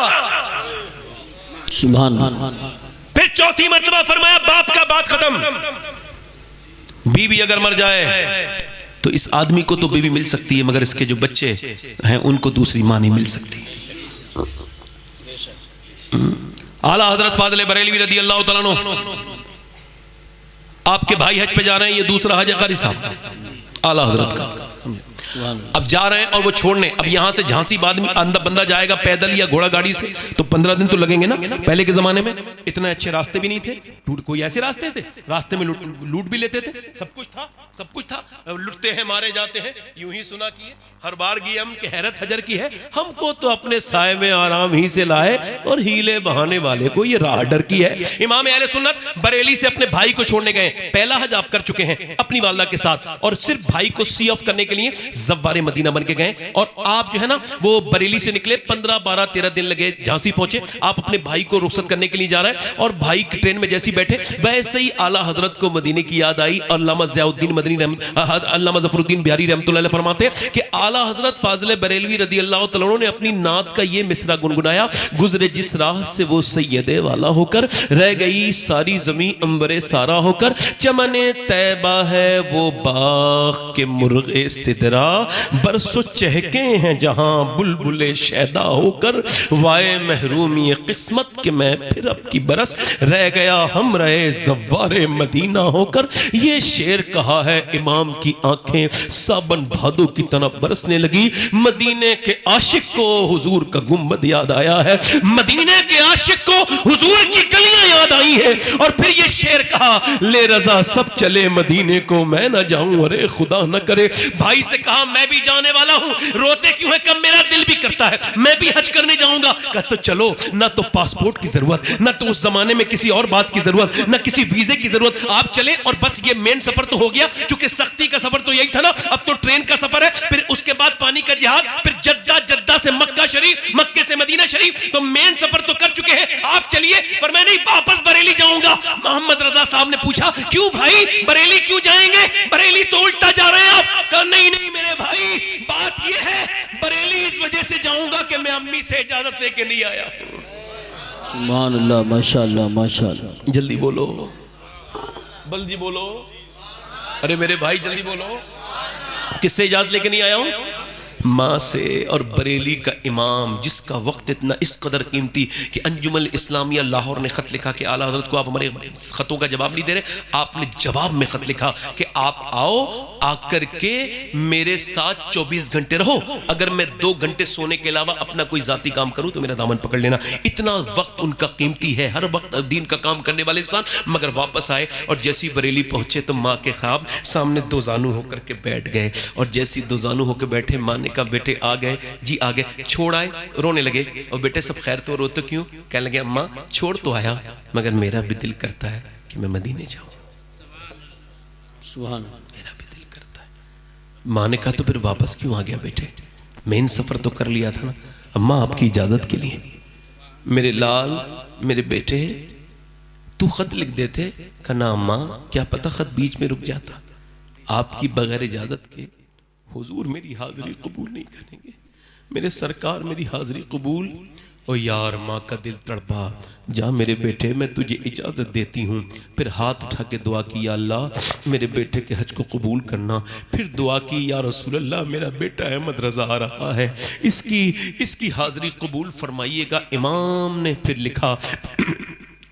सुभान। फिर चौथी मर्तबा फरमाया बाप का, बात खत्म। बीवी अगर मर जाए तो इस आदमी को तो बीवी मिल सकती है, मगर इसके जो बच्चे हैं उनको दूसरी माँ नहीं मिल सकती। आला हजरत फाजिल बरेलवी रदी अल्लाह तआला अन्हु आपके भाई हज पे जा रहे हैं, ये दूसरा हज है कारी साहब आला हजरत का। अब जा रहे हैं और वो छोड़ने, अब यहाँ से झांसी बाद में अंदर बंदा जाएगा पैदल या घोड़ा गाड़ी से तो 15 दिन तो लगेंगे ना। पहले के जमाने में इतने अच्छे रास्ते भी नहीं थे, कोई ऐसे रास्ते थे, रास्ते में लूट भी लेते थे, सब कुछ था, लुटते हैं मारे जाते हैं, यूं ही सुना किए हर बार की हम के हैरत हजर की है, हमको तो अपने साए में आराम ही से लाए और हीले बहाने वाले को ये राह डर की है। इमाम अहले सुन्नत बरेली से अपने भाई को छोड़ने गए, पहला हज आप कर चुके हैं अपनी वालदा के साथ, और सिर्फ भाई को सी ऑफ करने के लिए ज़व्वारे मदीना बन के गए, और आप जो है ना वो बरेली से निकले, 15, 12, 13 दिन लगे, झांसी पहुंचे, आप अपने भाई को रुखसत करने के लिए जा रहे हैं, और भाई ट्रेन में जैसे बैठे वैसे ही आला हजरत को मदीने की याद आई। अल्लामा ज़ियाउद्दीन मदनी अल्लामा ज़फरुद्दीन बिहारी रहमतुल्लाह अलैह फरमाते हैं कि आला हजरत फाजिल बरेलवी रदी अल्लाह तआला अन्हु ने अपनी नात का ये मिसरा गुनगुनाया, गुजरे जिस राह से वो सैयदे वाला होकर, रह गई सारी जमी अंबरे सारा होकर, चमने तैबा है वो बाग के मुर्गे सिदरा, बरसो चहके हैं जहां बुलबुले शैदा होकर, वाए महरूमी किस्मत के मैं फिर अब की बरस, रह गया हम रहे ज़व्वारे मदीना होकर। ये शेर कहा है इमाम की आंखें साबन भादों की तरह बरसने लगी। मदीने के आशिक को हुजूर का गुंबद याद आया है, मदीने के आशिक को हुजूर की गलियां याद आई है, और फिर ये शेर कहा, ले रजा सब चले मदीने को मैं ना जाऊं, अरे खुदा न करे। भाई से कहा मैं भी जाने वाला हूं, रोते क्यों है, कब मेरा दिल भी करता है मैं भी हज करने जाऊंगा। कहा तो चलो, ना तो पासपोर्ट की जरूरत, ना तो उस जमाने में किसी और बात की जरूरत, ना किसी वीजे की जरूरत, आप चले और बस ये मेन सफर तो हो गया, क्योंकि सख्ती का सफर तो यही था ना, अब तो ट्रेन का सफर है, फिर उसके बाद पानी का जिहाद, फिर जद्दा से मक्का शरीफ, मक्के से मदीना शरीफ, तो मेन सफर तो कर चुके हैं, आप चलिए। पर मैं नहीं, वापस बरेली जाऊंगा। मोहम्मद रजा साहब ने पूछा क्यों भाई, बरेली क्यों जाएंगे, बरेली तो उल्टा जा रहे हैं आप। कहा नहीं नहीं मेरे भाई, बात यह है बरेली इस वजह से जाऊंगा कि मैं अम्मी से इजाजत लेके नहीं आया। सुभान अल्लाह, माशाअल्लाह माशाअल्लाह। जल्दी बोलो, जल्दी बोलो, अरे मेरे भाई जल्दी बोलो, किससे इजाजत लेके नहीं आया हूं, माँ से। और बरेली का इमाम जिसका वक्त इतना इस कदर कीमती कि अंजुमन इस्लामिया लाहौर ने खत लिखा कि आला हज़रत को आप हमारे खतों का जवाब नहीं दे रहे, आपने जवाब में खत लिखा कि आप आओ, आकर के मेरे साथ 24 घंटे रहो, अगर मैं 2 घंटे सोने के अलावा अपना कोई जाती काम करूं तो मेरा दामन पकड़ लेना। इतना वक्त उनका कीमती है, हर वक्त दीन का काम करने वाले इंसान। मगर वापस आए और जैसी बरेली पहुंचे तो माँ के ख्वाब सामने दो जानू होकर के बैठ गए, और जैसी दो जानू होकर बैठे, माँ ने कहा बेटे आ गए जी, आ गए। छोड़ आए, रोने लगे, और बेटे सब खैर तो, रोते क्यों? कहने लगे अम्मा छोड़ तो आया, मगर मेरा भी दिल करता है कि मैं मदीने जाऊं, सुभान, मेरा भी दिल करता है। माँ ने कहा तो फिर वापस क्यों आ गया बेटे, मेन सफर तो कर लिया था ना। अम्मा आपकी इजाजत के लिए। मेरे लाल, मेरे बेटे, तू खत लिख देते। कहा ना अम्मा, क्या पता खत बीच में रुक जाता, आपकी बगैर इजाजत के हुजूर मेरी हाजिरी कबूल नहीं करेंगे, मेरे सरकार मेरी हाजिरी कबूल। ओ यार, माँ का दिल तड़पा, जा मेरे बेटे मैं तुझे इजाज़त देती हूँ। फिर हाथ उठा के दुआ की, या अल्लाह मेरे बेटे के हज को कबूल करना। फिर दुआ की, या रसूल अल्लाह मेरा बेटा अहमद रजा आ रहा है, इसकी हाजिरी कबूल फरमाइएगा। इमाम ने फिर लिखा,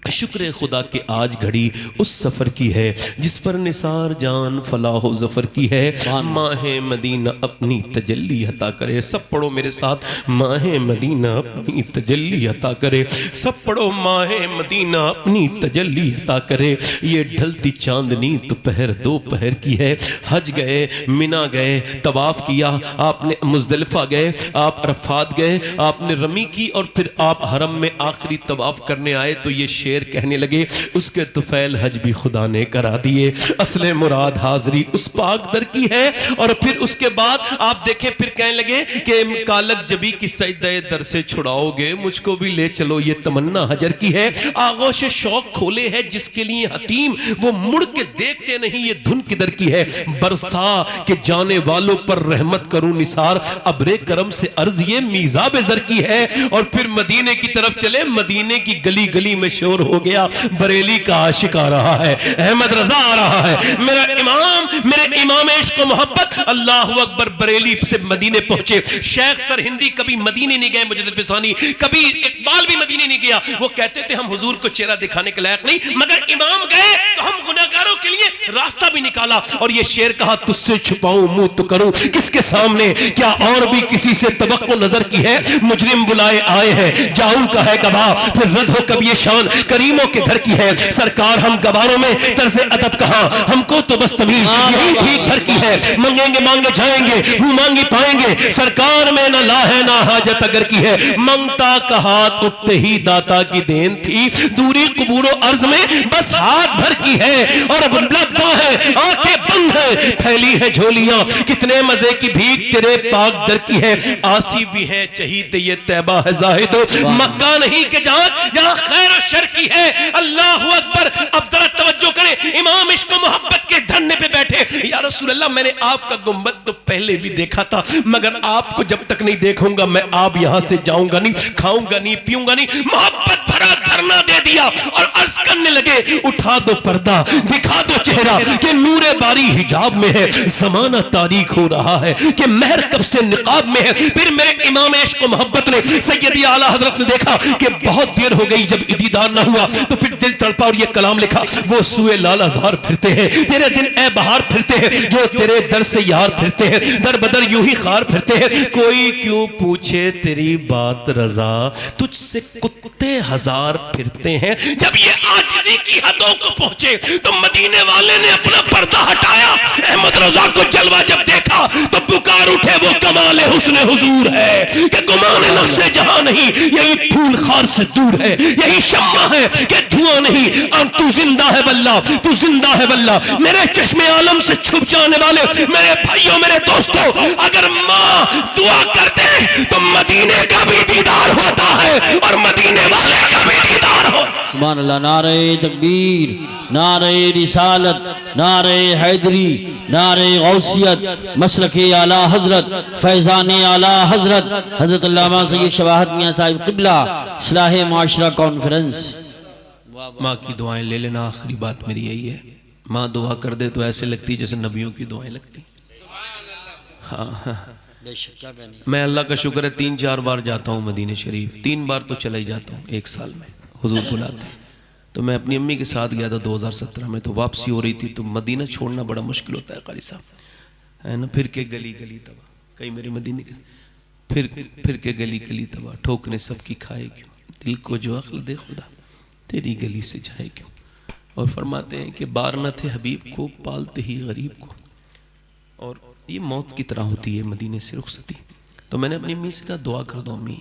शुक्र खुदा के आज घड़ी उस सफ़र की है जिस पर निसार जान फलाह ज़फ़र की है। माहे मदीना अपनी तजल्ली अता करे। सब पढ़ो मेरे साथ, माहे मदीना अपनी तजल्ली अता करे। सब पढ़ो, माहे मदीना अपनी तजल्ली अता करे। ये ढलती चांदनी दोपहर दोपहर की है। हज गए, मिना गए, तवाफ़ किया, आपने मुज़दलिफ़ा गए, आप अरफ़ात गए, आपने रमी की, और फिर आप हरम में आखिरी तवाफ़ करने आए तो ये शेर कहने लगे, उसके तुफैल हज भी खुदा ने करा दिए। असले मुराद हाजरी उस पाक दर की है। और फिर उसके बाद आप देखें, फिर कहने लगे कि कालक जबी की सजदे दर से छुड़ाओगे, मुझको भी ले चलो, ये तमन्ना हजर की है। आगोश शौक खोले है जिसके लिए हतीम, वो मुड़ के देखते नहीं, ये धुन किधर की है। बरसा के जाने वालों पर रहमत करूं निसार, अबरे करम से अर्ज ये मीज़ाब ज़र की है। और फिर मदीने की तरफ चले, मदीने की गली गली में शोर हो गया। बरेली का आशिक आ रहा है, अहमद रजा आ रहा है, मेरा इमाम, मेरे इमाम इश्क मोहब्बत, अल्लाह अकबर। बरेली से मदीने पहुंचे। शेख सरहिंदी कभी मदीने नहीं गए, मुजद्दिद फिसानी कभी, इकबाल भी मदीने नहीं गया। वो कहते थे हम हुजूर को चेहरा दिखाने के लायक नहीं, मगर इमाम गए तो हम गुनाहगारों के लिए रास्ता भी निकाला। और ये शेर कहा, तुझसे छुपाऊं मुंह तो करूं किसके सामने, क्या और भी किसी से तवक्को नजर की है। मुजरिम बुलाए आए हैं, जाऊं का है गवाह, फिर रद्द हो कब ये शान करीमों के घर की है। सरकार हम गवारों में तर्ज अदब कहां, हमको तो बस तमीज यही ठीक घर की है। मंगेंगे मांगे जाएंगे, मुंह मांगी पाएंगे, सरकार में ना ला है ना हाजत अगर की है। मंगता का हाथ उठते ही दाता की देन थी, दूरी कबूरो अर्ज में बस हाथ भर की है। और अब लब्बा है, आंखें बंद है, फैली है झोलियां, कितने मजे की भीख तेरे पाक दर की है। आसी भी है चहीते ये तैबा है जाहिदो, मक्का नहीं के जहां खैर और शर की है। अल्लाह अकबर। अब जरा तवज्जो करें, इमाम इश्क मोहब्बत के धरने पे बैठे। या रसूल अल्लाह, मैंने आपका गुंबद तो पहले भी देखा था, मगर आपको जब तक नहीं देखूंगा मैं आप यहां से जाऊंगा नहीं, खाऊंगा नहीं, पीऊंगा नहीं। मोहब्बत भरा धरना दे दिया और अर्ज करने लगे, उठा दो पर्दा, दिखा दो चेहरा कि नूरे बारी हिजाब में है। जमाना तारीख हो रहा है कि महर कब से निकाब में है। फिर मेरे इमाम इश्क मोहब्बत ने, सैयदी आला हजरत ने देखा कि बहुत देर हो गई, जब दीदार ना हुआ तो फिर दिल तड़पा और ये कलाम लिखा, वो सुए लाल अज़हार फिरते हैं, तेरे दिन ए बहार फिरते हैं, जो तेरे दर से यार फिरते हैं, दर बदर यूं ही खार फिरते हैं। कोई क्यों पूछे तेरी बात रजा, तुझसे कुत्ते हजार फिरते हैं। जब ये आजिज़ी की हदों को पहुंचे तो मदीने वाले ने अपना पर्दा हटाया। अहमद रजा को जलवा जब देखा तो पुकार उठे, वो कमाल हुस्न हुजूर है कि गुमान नफ्से जहां नहीं, यही फूल खार से दूर है, यही शम्मा है कि धुआं नहीं। तू जिंदा है वल्लाह, तू जिंदा है वल्लाह। मेरे चश्मे आलम से छुप जाने वाले मेरे भाइयों, मेरे दोस्तों, अगर माँ दुआ करते तो मदीने का भी दीदार होता है और मदीने वाले का भी दीदार हो। सुभान अल्लाह। नारे तकबीर, नारे रिसालत, नारे हैदरी, नारे गौसियत, मसलके आला हजरत, फैजान आला हजरत, हजरत अल्लामा सैयद शवाहत मियां साहिब क़िबला, इस्लाह माशरा कॉन्फ्रेंस। माँ की दुआएं ले लेना, आखिरी बात मेरी यही है। माँ दुआ कर दे तो ऐसे लगती है जैसे नबियों की दुआएं लगती। हाँ, मैं अल्लाह का शुक्र है 3-4 बार जाता हूँ मदीने शरीफ, 3 बार तो चला ही जाता हूँ एक साल में, हुजूर बुलाते हैं। तो मैं अपनी अम्मी के साथ गया था 2017 में, तो वापसी हो रही थी, तो मदीना छोड़ना बड़ा मुश्किल होता है कारी साहब, है ना। फिर के गली गली तबाह, कई मेरे मदीने के फिर के गली गली तबाह, ठोकरे सबकी खाए क्यों, दिल को जो अक्ल दे खुदा तेरी गली से जाए क्यों। और फरमाते हैं कि बार न थे हबीब को पालते ही गरीब को। और ये मौत की तरह होती है मदीने से रुखसती। तो मैंने अपनी अम्मी से कहा दुआ कर दो अम्मी,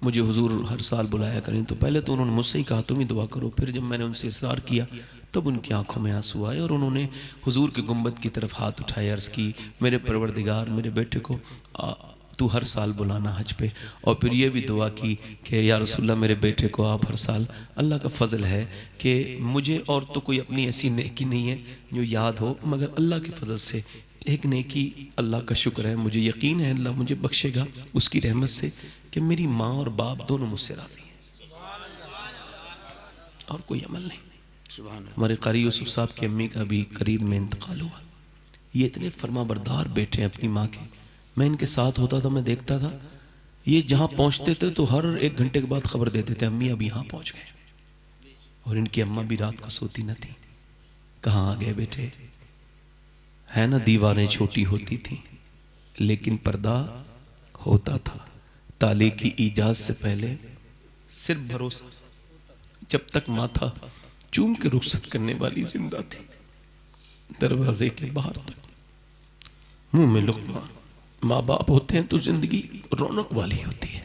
मुझे हुजूर हर साल बुलाया करें। तो पहले तो उन्होंने मुझसे ही कहा तुम ही दुआ करो। फिर जब मैंने उनसे इसरार किया तब उनकी आंखों में आंसू आए और उन्होंने हुजूर के गुंबद की तरफ हाथ उठाए, अर्ज़ की मेरे परवरदिगार मेरे बेटे को तू हर साल बुलाना हज पे। और फिर ये भी दुआ की कि या रसूलल्लाह मेरे बेटे को आप हर साल, अल्लाह का फ़ज़ल है कि मुझे और तो कोई अपनी ऐसी नेकी नहीं है जो याद हो, मगर अल्लाह के फ़ज़ल से एक नेकी, अल्लाह का शुक्र है, मुझे यकीन है अल्लाह मुझे बख्शेगा उसकी रहमत से कि मेरी माँ और बाप दोनों मुझसे राज़ी हैं और कोई अमल नहीं। हमारे कारी यूसुफ साहब की अम्मी का भी करीब में इंतकाल हुआ। ये इतने फर्माबरदार बेटे हैं अपनी माँ के। मैं इनके साथ होता था, मैं देखता था ये जहाँ पहुँचते थे तो हर 1 घंटे के बाद खबर देते थे अम्मी अब यहाँ पहुँच गए। और इनकी अम्मा भी रात को सोती न थी। कहाँ आ गए बेटे, है ना, दीवारें छोटी होती थी लेकिन पर्दा होता था। ताले की ईजाद से पहले सिर्फ भरोसा, जब तक माथा चूम के रुखसत करने वाली जिंदा थी, दरवाजे के बाहर तक मुंह में लुक़मा। माँ बाप होते हैं तो जिंदगी रौनक वाली होती है,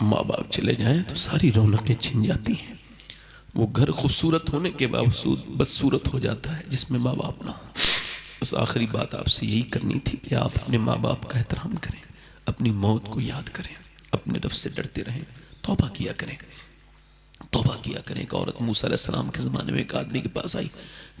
माँ बाप चले जाएं तो सारी रौनकें छिन जाती हैं। वो घर खूबसूरत होने के बावजूद बदसूरत हो जाता है जिसमें माँ बाप ना हो। बस आखिरी बात आपसे यही करनी थी कि आप अपने माँ बाप का एहतराम करें, अपनी मौत को याद करें, अपने रब से डरते रहें, तौबा किया करें, तौबा किया करें। एक औरत मूसा अलैहिस्सलाम के ज़माने में एक आदमी के पास आई,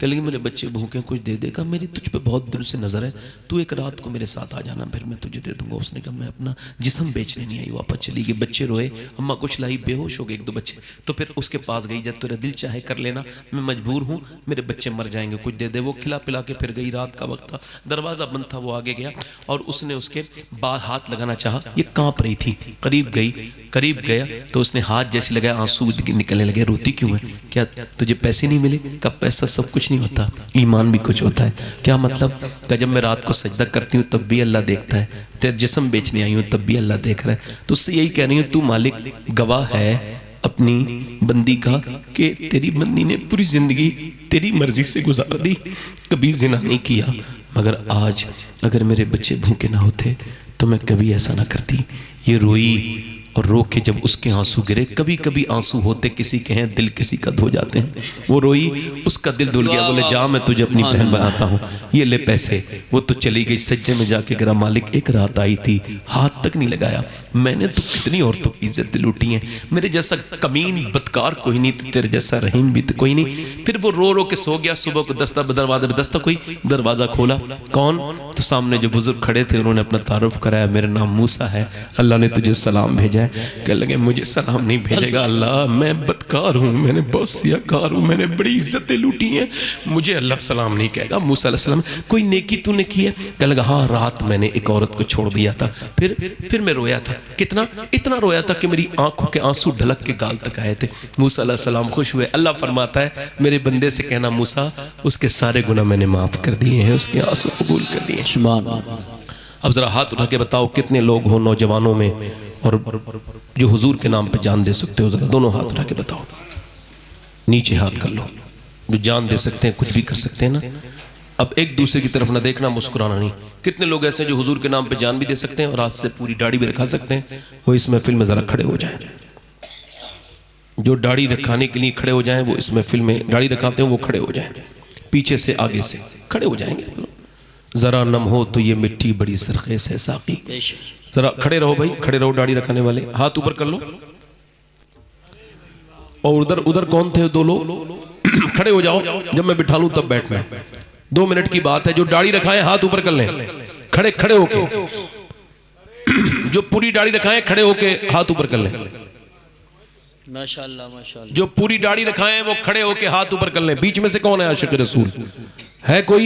कह लगी मेरे बच्चे भूखे हैं, कुछ दे देगा, मेरी तुझ पे बहुत दिल से नज़र है, तू एक रात को मेरे साथ आ जाना, फिर मैं तुझे दे दूंगा। उसने कहा मैं अपना जिस्म बेचने नहीं आई। वापस चली गई, बच्चे रोए, अम्मा कुछ लाई, बेहोश हो गए एक दो बच्चे। तो फिर उसके पास गई, जब तेरा दिल चाहे कर लेना, मैं मजबूर हूँ, मेरे बच्चे मर जाएंगे, कुछ दे दे। वो खिला पिला के फिर गई, रात का वक्त था, दरवाज़ा बंद था, वो आगे गया और उसने उसके बाद हाथ लगाना चाहा, ये काँप रही थी, करीब गई, करीब गया तो उसने हाथ जैसे लगाया, आंसू निकलने लगे। रोती क्यों है? क्या तुझे पैसे नहीं मिले? कब पैसा सब कुछ नहीं होता, ईमान भी कुछ होता है। क्या मतलब? कि जब मैं रात को सजदा करती हूँ तब भी अल्लाह देखता है, तेरे जिस्म बेचने आई हूँ तब भी अल्लाह देख रहा है। तो उससे यही कह रही हूँ, तू मालिक गवाह है अपनी बंदी का कि तेरी बंदी ने पूरी जिंदगी तेरी मर्जी से गुजार दी, कभी जिना नहीं किया, मगर आज अगर मेरे बच्चे भूखे ना होते तो मैं कभी ऐसा ना करती। ये रोई और रो के जब उसके आंसू गिरे, कभी कभी आंसू होते किसी के हैं, दिल किसी का धो जाते हैं। वो रोई, उसका दिल धुल गया, बोले जा मैं तुझे अपनी बहन बनाता हूँ, ये ले पैसे। वो तो चली गई, सज्जे में जाके गिरा, मालिक एक रात आई थी, हाथ तक नहीं लगाया, मैंने तो कितनी औरतों की इज्जत लूटी है, मेरे जैसा कमीन बदकार कोई नहीं, तो तेरे जैसा रहीम भी तो कोई नहीं। फिर वो रो रो के सो गया। सुबह को दरवाजे पे दस्तक हुई, दरवाजा खोला, कौन? तो सामने जो बुजुर्ग खड़े थे उन्होंने अपना तारुफ कराया, मेरा नाम मूसा है, अल्लाह ने तुझे सलाम भेजा है। कह लगे मुझे सलाम नहीं भेजेगा अल्लाह, मैं बदकार हूँ, मैंने बहुत सियाकार हूँ, मैंने बड़ी इज्जतें लूटी हैं, मुझे अल्लाह सलाम नहीं कहेगा। मूसा अलैहि सलाम, कोई नेकी तूने की है? कह लगा हाँ, रात मैंने एक औरत को छोड़ दिया था, फिर मैं रोया था, कितना इतना रोया था कि मेरी आंखों के आंसू ढलक के गाल तक आए थे। मूसा अलैहि सलाम खुश हुए। अल्लाह फरमाता है मेरे बंदे से कहना मूसा उसके सारे गुनाह मैंने माफ कर दिए हैं, उसके आंसू कबूल कर दिए। अब जरा हाथ उठा के बताओ कितने लोग हो नौजवानों में और जो हुजूर के नाम पे जान दे सकते हो? जरा दोनों हाथ उठा के बताओ, नीचे हाथ कर लो, जो जान दे सकते हैं, कुछ भी कर सकते हैं ना। अब एक दूसरे की तरफ ना देखना, मुस्कुराना नहीं। कितने लोग ऐसे हैं जो हुजूर के नाम पे जान भी दे सकते हैं और आज से पूरी दाढ़ी भी रखा सकते हैं? वो इस महफिल में जरा खड़े हो जाएं। जो दाढ़ी रखाने के लिए खड़े हो जाएं वो इस महफिल में दाढ़ी रखाते हैं वो खड़े हो जाएं, पीछे से आगे से खड़े हो जाएंगे। जरा नम हो तो ये मिट्टी बड़ी सरखेज है साकी। जरा खड़े रहो भाई, खड़े रहो, दाढ़ी रखाने वाले हाथ ऊपर कर लो। और उधर उधर कौन थे दो लोग? खड़े हो जाओ, जब मैं बिठा लूं तब बैठना, 2 मिनट की बात है। जो दाढ़ी रखाए हाथ ऊपर कर लें, खड़े खड़े होके। जो पूरी दाढ़ी रखाए खड़े होके हाथ ऊपर कर लें। माशाअल्लाह माशाअल्लाह। जो पूरी दाढ़ी रखाए वो खड़े होके हाथ ऊपर कर लें। बीच में से कौन है आशिक रसूल? है कोई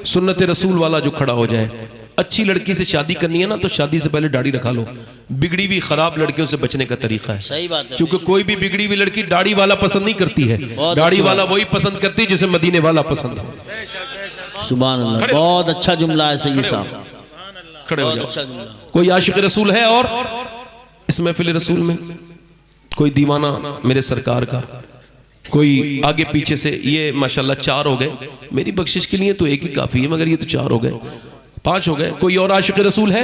सुन्नत रसूल वाला जो खड़ा हो जाए? अच्छी लड़की से शादी करनी है ना तो शादी से पहले दाढ़ी रखा लो। बिगड़ी हुई खराब लड़कियों से बचने का तरीका है। सही बात है। क्योंकि कोई भी बिगड़ी हुई लड़की दाढ़ी वाला पसंद नहीं करती है, दाढ़ी वाला वही पसंद करती है जिसे मदीने वाला पसंद हो। सुभान अल्लाह, बहुत अच्छा जुमला है सही साहब, खड़े हो बहुत जाओ। अच्छा जुमला। कोई आशिक रसूल है और इस महफिल रसूल में कोई दीवाना मेरे सरकार का? कोई आगे पीछे से? ये माशाल्लाह 4 हो गए, मेरी बख्शिश के लिए तो एक ही काफी है, मगर ये तो 4 हो गए, 5 हो गए। कोई और आशिक रसूल है?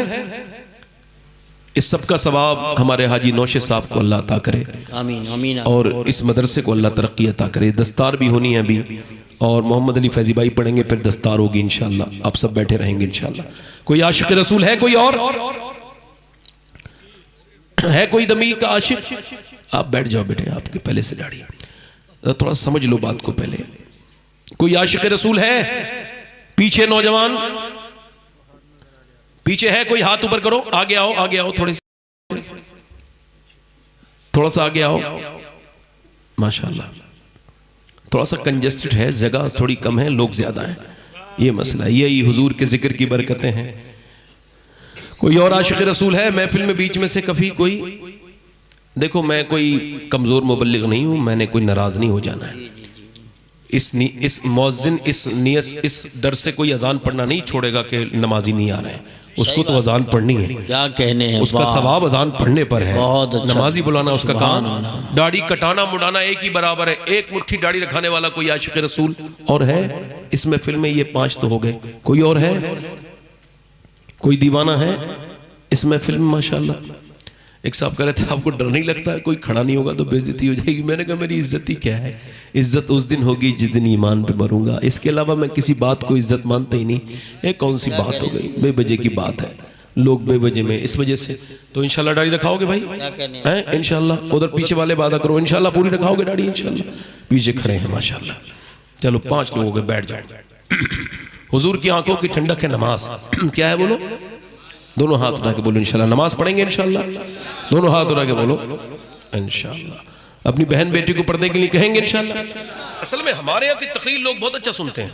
इस सब का सवाब हमारे हाजी नौशे साहब को अल्लाह अता करे, आमीन आमीन। और इस मदरसे को अल्लाह तरक्की अता करे। दस्तार भी होनी है अभी, और मोहम्मद अली फैजी भाई पढ़ेंगे, फिर दस्तार होगी इंशाल्लाह, आप सब बैठे रहेंगे इंशाल्लाह। कोई आशिक रसूल है? कोई और है? कोई दमी का आशिक? आप बैठ जाओ बेटे, आपके पहले से दाढ़ी, थोड़ा समझ लो बात को पहले। कोई आशिक रसूल है? पीछे नौजवान पीछे है कोई? हाथ ऊपर करो, आगे आओ, आगे आओ, थोड़ा सा आगे आओ। माशाल्लाह, थोड़ा सा कंजेस्टेड है, जगह थोड़ी कम है, लोग ज्यादा हैं, ये मसला है। यही हुजूर के जिक्र की बरकतें हैं। कोई और आशिक रसूल है महफिल में बीच में से? कभी कोई? देखो मैं कोई कमजोर मुबल्लिग नहीं हूं, मैंने कोई नाराज नहीं हो जाना है। इस मौज़िन इस डर से कोई अजान पढ़ना नहीं छोड़ेगा कि नमाजी नहीं आ रहे हैं, उसको तो अजान पढ़नी है। क्या कहने हैं, उसका सवाब अजान पढ़ने पर है, बहुत अच्छा। नमाजी बुलाना उसका काम। दाढ़ी कटाना मुड़ाना एक ही बराबर है। एक मुट्ठी दाढ़ी रखाने वाला कोई आशिक रसूल और है इस महफिल में? ये 5 तो हो गए। कोई और है? कोई दीवाना है इस महफिल में? माशाल्लाह। एक साहब कह रहे थे आपको डर नहीं लगता है कोई खड़ा नहीं होगा तो बेइज्जती हो जाएगी? मैंने कहा मेरी इज्जत ही क्या है, इज्जत उस दिन होगी जिस दिन ईमान पे मरूंगा, इसके अलावा मैं किसी बात को इज्जत मानता ही नहीं। ये कौन सी बात हो गई, बेवजह की बात है, लोग बेवजह में इस वजह से। तो इंशाल्लाह दाढ़ी रखाओगे भाई? हैं इंशाल्लाह? उधर पीछे वाले वादा करो इंशाल्लाह पूरी रखाओगे दाढ़ी इंशाल्लाह? पीछे खड़े हैं माशाल्लाह, चलो 5 लोग हो गए, बैठ जाओ। हुजूर की आंखों की ठंडक है नमाज। क्या है बोलो, दोनों हाथ उठा के बोलो इंशाल्लाह नमाज पढ़ेंगे इंशाल्लाह। दोनों हाथ उठा के बोलो इंशाल्लाह। अपनी बहन बेटी को पर्दे के लिए कहेंगे इंशाल्लाह। असल में हमारे यहाँ की तकरीर लोग बहुत अच्छा सुनते हैं,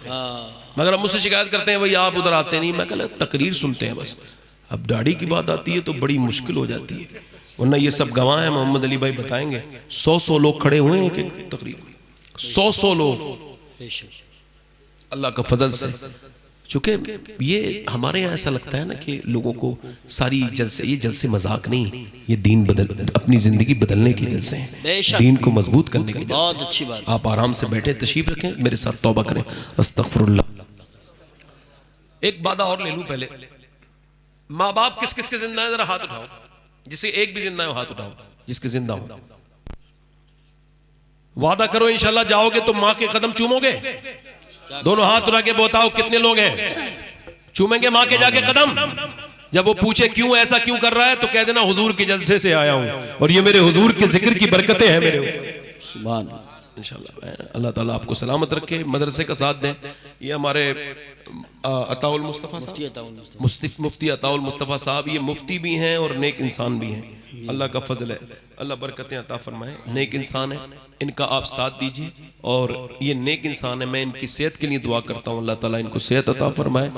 मगर अब मुझसे शिकायत करते हैं भाई आप उधर आते नहीं। मैं कहता तकरीर सुनते हैं बस, अब दाढ़ी की बात आती है तो बड़ी मुश्किल हो जाती है, वरना ये सब गवाह हैं। मोहम्मद अली भाई बताएंगे 100 लोग खड़े हुए हैं एक तकरीर में, 100 लोग अल्लाह का फजल से। चूंकि ये हमारे यहाँ ऐसा लगता है ना कि लोगों को सारी जलसे, ये जलसे मजाक नहीं, ये दीन बदल, अपनी जिंदगी बदलने के जलसे हैं, दीन को मजबूत करने के जलसे। बहुत अच्छी बात। आप आराम से बैठे, तशरीफ रखें, मेरे साथ तौबा करें। अस्तगफिरुल्लाह। एक वादा और ले लूं पहले, माँ बाप किस किस के जिंदा है, जरा हाथ उठाओ। जिसे एक भी जिंदा है वो हाथ उठाओ, जिसके जिंदा हो। वादा करो इंशाल्लाह जाओगे तो माँ के कदम चूमोगे। दोनों हाथ उठा के बताओ कितने लोग हैं चूमेंगे माँ के जाके कदम। जब वो पूछे क्यों ऐसा क्यों कर रहा है तो कह देना हुजूर के जलसे से आया हूं और ये मेरे हुजूर के जिक्र की बरकतें हैं मेरे ऊपर। सुभान इंशाल्लाह अल्लाह ताला आपको सलामत रखे, मदरसे का साथ दें। ये हमारे अताउल मुस्तफ़ा साहब, मुफ्ती अताउल मुस्तफ़ा साहब, ये मुफ्ती भी हैं और नेक इंसान भी हैं। अल्लाह का फजल है, अल्लाह बरकतें अता फरमाए। नेक इंसान है, इनका आप साथ दीजिए और ये नेक इंसान है। मैं इनकी सेहत के लिए दुआ करता हूँ, अल्लाह ताला इनको सेहत अता फरमाए,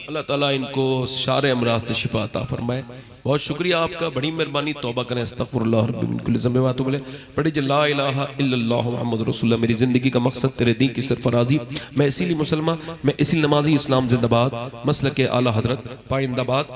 अल्लाह ताला इनको सारे अमराज से शिफा अता फरमाए। बहुत शुक्रिया आपका, बड़ी मेहरबानी। तौबा करें, अस्तगफिरुल्लाह रब्बी कुल्ली ज़ंबि व अतूबु इलैह। बड़ी ला इलाहा इल्लल्लाह मुहम्मदुर रसूलुल्लाह। मेरी जिंदगी का मकसद तेरे दीन की सरफराजी। मैं इसीलिए मुसलमान, मैं इसीलिए नमाजी। इस्लाम जिंदाबाद, मसलक आला हजरत पाइंदाबाद।